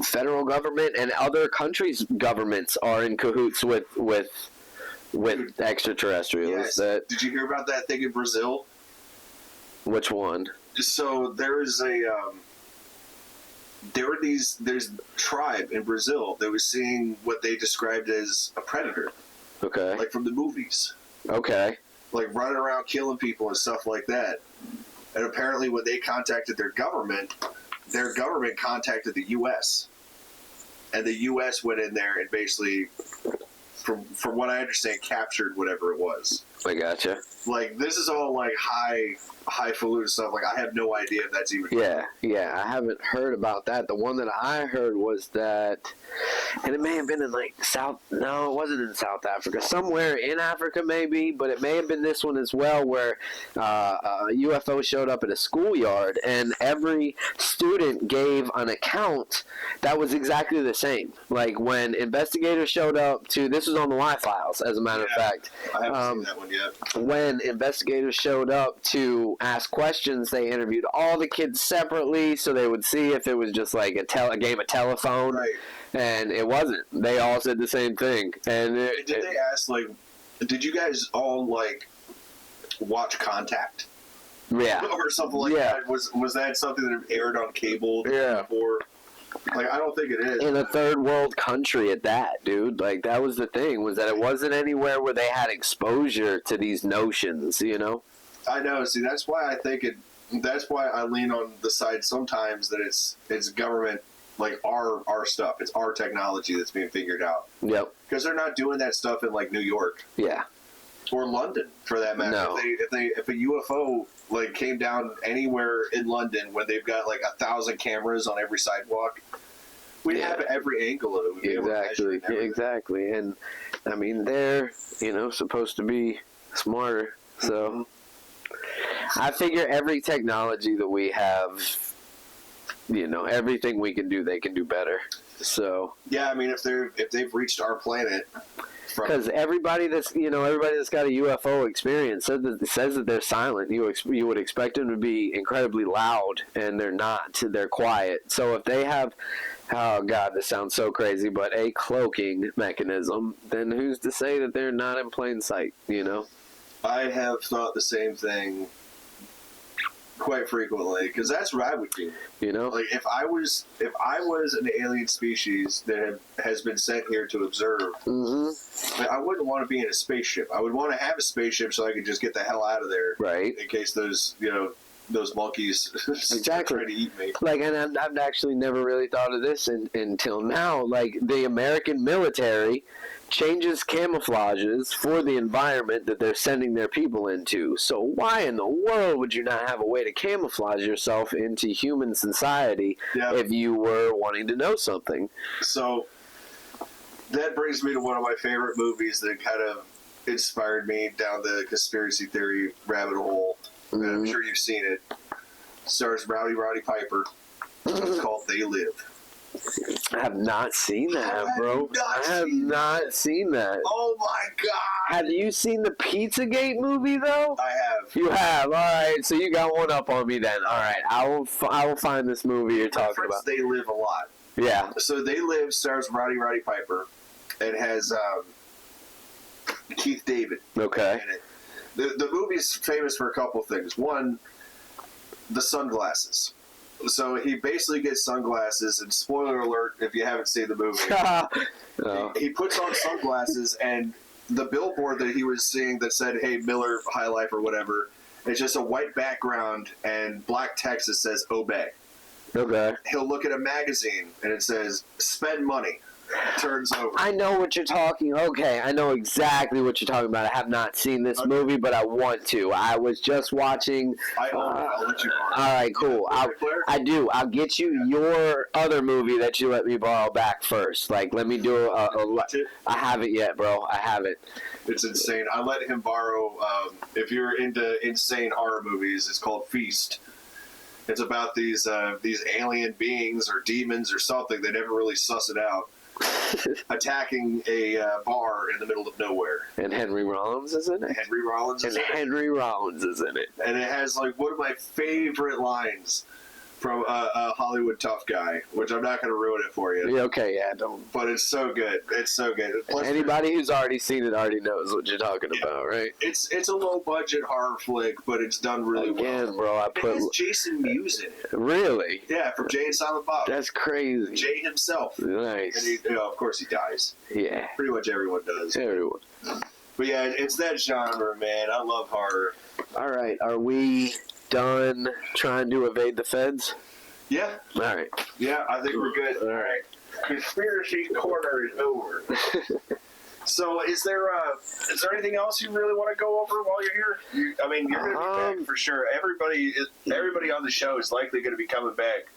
federal government and other countries' governments are in cahoots with extraterrestrials. Yes. Did you hear about that thing in Brazil? Which one? So there's a tribe in Brazil that was seeing what they described as a predator. Okay. Like from the movies. Okay. Like running around killing people and stuff like that. And apparently when they contacted their government contacted the U.S. And the U.S. went in there and basically, from what I understand, captured whatever it was. I gotcha. Like, this is all, like, highfalutin stuff. Like, I have no idea if that's even true. Yeah, I haven't heard about that. The one that I heard was that, and it may have been in, like, no, it wasn't in South Africa. Somewhere in Africa, maybe, but it may have been this one as well, where a UFO showed up at a schoolyard, and every student gave an account that was exactly the same. Like, when investigators showed up this was on the Y-Files, as a matter of fact. I haven't seen that one yet. When investigators showed up to ask questions, they interviewed all the kids separately, so they would see if it was just like a game of telephone. Right. And it wasn't. They all said the same thing. And did they ask, like, did you guys all, like, watch Contact? Yeah. Or something like that? Was that something that aired on cable before? Like, I don't think it is. In a third world country at that, dude. Like, that was the thing, was that it wasn't anywhere where they had exposure to these notions, you know? I know. See, that's why I think that's why I lean on the side sometimes that it's government, like our stuff. It's our technology that's being figured out. Yep. Because they're not doing that stuff in, like, New York. Yeah. Or London, for that matter. No. If a UFO, like, came down anywhere in London when they've got, like, 1,000 cameras on every sidewalk, We have every angle of it. We'd be able to measure everything. Exactly. And I mean, they're supposed to be smarter. So I figure every technology that we have, everything we can do, they can do better. So yeah, I mean, if they've reached our planet, because everybody that's got a UFO experience says that they're silent. You would expect them to be incredibly loud, and they're not. They're quiet. So if they have, oh God, this sounds so crazy, but a cloaking mechanism, then who's to say that they're not in plain sight? I have thought the same thing quite frequently, because that's what I would do. Like if I was an alien species that has been sent here to observe, I wouldn't want to be in a spaceship. I would want to have a spaceship so I could just get the hell out of there, right? In case those monkeys start trying to eat me. Like, and I've actually never really thought of this until now. Like, the American military changes camouflages for the environment that they're sending their people into. So why in the world would you not have a way to camouflage yourself into human society if you were wanting to know something? So that brings me to one of my favorite movies that kind of inspired me down the conspiracy theory rabbit hole. And I'm sure you've seen it. Stars Roddy Piper. It's called They Live. I have not seen that, bro. I have not seen that. Oh my God! Have you seen the Pizzagate movie though? I have. You have. All right, so you got one up on me then. All right, I will find this movie you're talking about. They Live a lot. Yeah. So They Live stars Roddy Piper. It has Keith David. Okay. In it. The movie's famous for a couple things. One, the sunglasses. So he basically gets sunglasses, and spoiler alert if you haven't seen the movie, he puts on sunglasses, and the billboard that he was seeing that said, "Hey, Miller High Life" or whatever, it's just a white background and black text that says "Obey." Okay. He'll look at a magazine, and it says "Spend money." Turns over. I know what you're talking. Okay, I know exactly what you're talking about. I have not seen this movie, but I want to. I was just watching. I'll let you borrow. All right, cool. I do. I'll get you your other movie that you let me borrow back first. Like, let me do I haven't yet, bro. I haven't. It's insane. I let him borrow. If you're into insane horror movies, it's called Feast. It's about these alien beings or demons or something. They never really suss it out. Attacking a bar in the middle of nowhere. And Henry Rollins is in it? Henry Rollins is in it. Henry Rollins is in it. And it has like one of my favorite lines from a Hollywood tough guy, which I'm not going to ruin it for you. Yeah, okay, yeah, don't. But it's so good. It's so good. Plus, anybody who's already seen it already knows what you're talking about, right? It's a low budget horror flick, but it's done really well. Again, bro, it has Jason Mewes in it. Really? Yeah, from Jay and Silent Bob. That's crazy. Jay himself. Nice. And he, of course he dies. Yeah. Pretty much everyone does. Everyone. But yeah, it's that genre, man. I love horror. All right, are we done trying to evade the feds? Yeah. All right. Yeah, I think we're good. All right. Conspiracy corner is over. So, is there anything else you really want to go over while you're here? You're going to be back for sure. Everybody on the show is likely going to be coming back.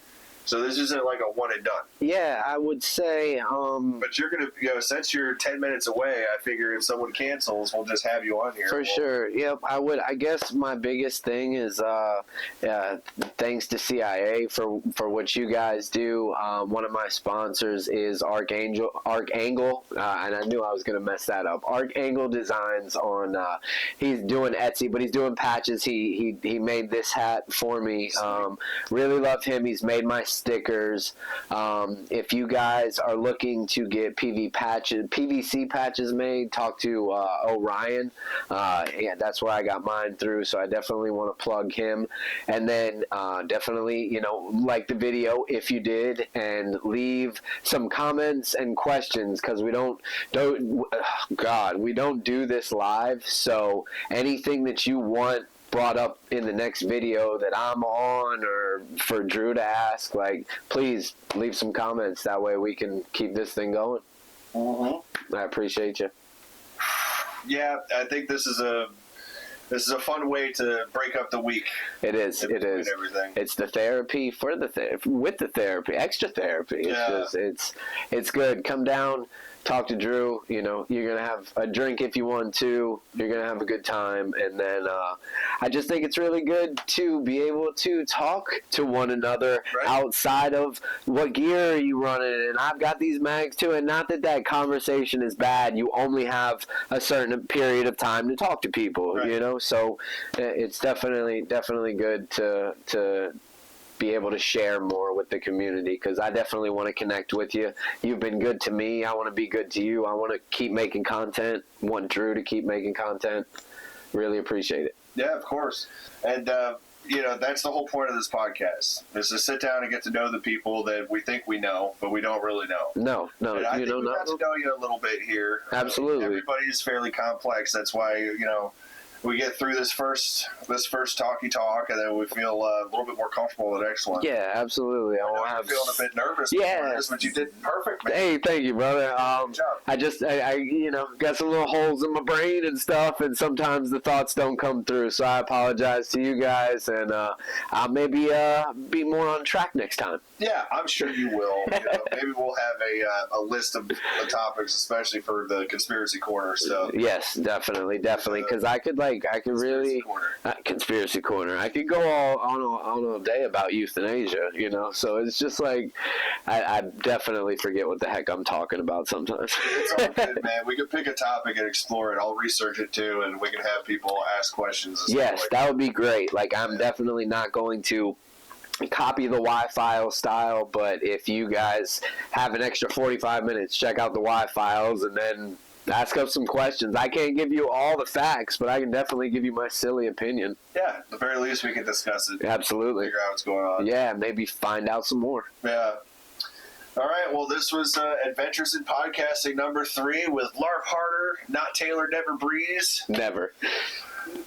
So this isn't like a one and done. Yeah, I would say. But you're gonna, since you're 10 minutes away, I figure if someone cancels, we'll just have you on here. For sure. Yep. I would. I guess my biggest thing is thanks to CIA for what you guys do. One of my sponsors is Arcangle, and I knew I was gonna mess that up. Arcangle Designs on. He's doing Etsy, but he's doing patches. He made this hat for me. Really love him. He's made my stickers. If you guys are looking to get PVC patches made, talk to Orion. Yeah, that's where I got mine through, so I definitely want to plug him. And then definitely, like the video if you did, and leave some comments and questions, because we don't do this live, so anything that you want brought up in the next video that I'm on, or for Drew to ask, please leave some comments. That way we can keep this thing going. I appreciate you. Yeah, I think this is this is a fun way to break up the week. It is. It is. Everything. It's the therapy for the with the therapy, extra therapy. It's just, it's good. Come down, talk to Drew. You know, you're gonna have a drink if you want to. You're gonna have a good time, and then I just think it's really good to be able to talk to one another outside of what gear are you running, and I've got these mags too. And not that conversation is bad. You only have a certain period of time to talk to people. You know, so it's definitely good to be able to share more with the community, because I definitely want to connect with you. You've been good to me. I want to be good to you. I want to keep making content. Want Drew to keep making content. Really appreciate it. Yeah, of course. And, you know, that's the whole point of this podcast, is to sit down and get to know the people that we think we know, but we don't really know. No. And I think we got to know you a little bit here. Absolutely. Everybody is fairly complex. That's why, you know, we get through this first talky talk, and then we feel a little bit more comfortable with the next one. Yeah, absolutely. I'm feeling a bit nervous. Yeah, this, but you did perfect, man. Hey, thank you, brother. Good job. I you know, got some little holes in my brain and stuff, and sometimes the thoughts don't come through. So I apologize to you guys, and I'll maybe be more on track next time. Yeah, I'm sure you will. You know, maybe we'll have a list of the topics, especially for the conspiracy corner stuff. Yes, definitely, because I could really conspiracy corner. I could go on a day about euthanasia, you know. So it's just like I definitely forget what the heck I'm talking about sometimes. It's all good, man. We could pick a topic and explore it. I'll research it too, and we can have people ask questions. Yes, that would be great. Like, I'm definitely not going to copy the Y-File style, but if you guys have an extra 45 minutes, check out the Y-Files and then ask us some questions. I can't give you all the facts, but I can definitely give you my silly opinion. Yeah, at the very least we can discuss it. Absolutely. Figure out what's going on. Yeah, maybe find out some more. Yeah. All right, well, this was Adventures in Podcasting number 3 with LARPhArDeR, NotTaylor, NeverBreeze. Never.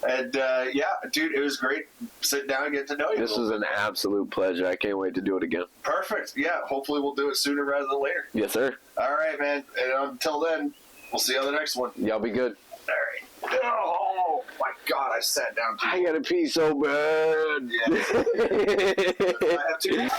And, yeah, dude, it was great sitting down and getting to know you. This was an absolute pleasure. I can't wait to do it again. Perfect. Yeah, hopefully we'll do it sooner rather than later. Yes, sir. All right, man. And until then, we'll see you on the next one. Y'all be good. All right. Oh, my God, I sat down too. I gotta pee so bad. Yeah. I have to.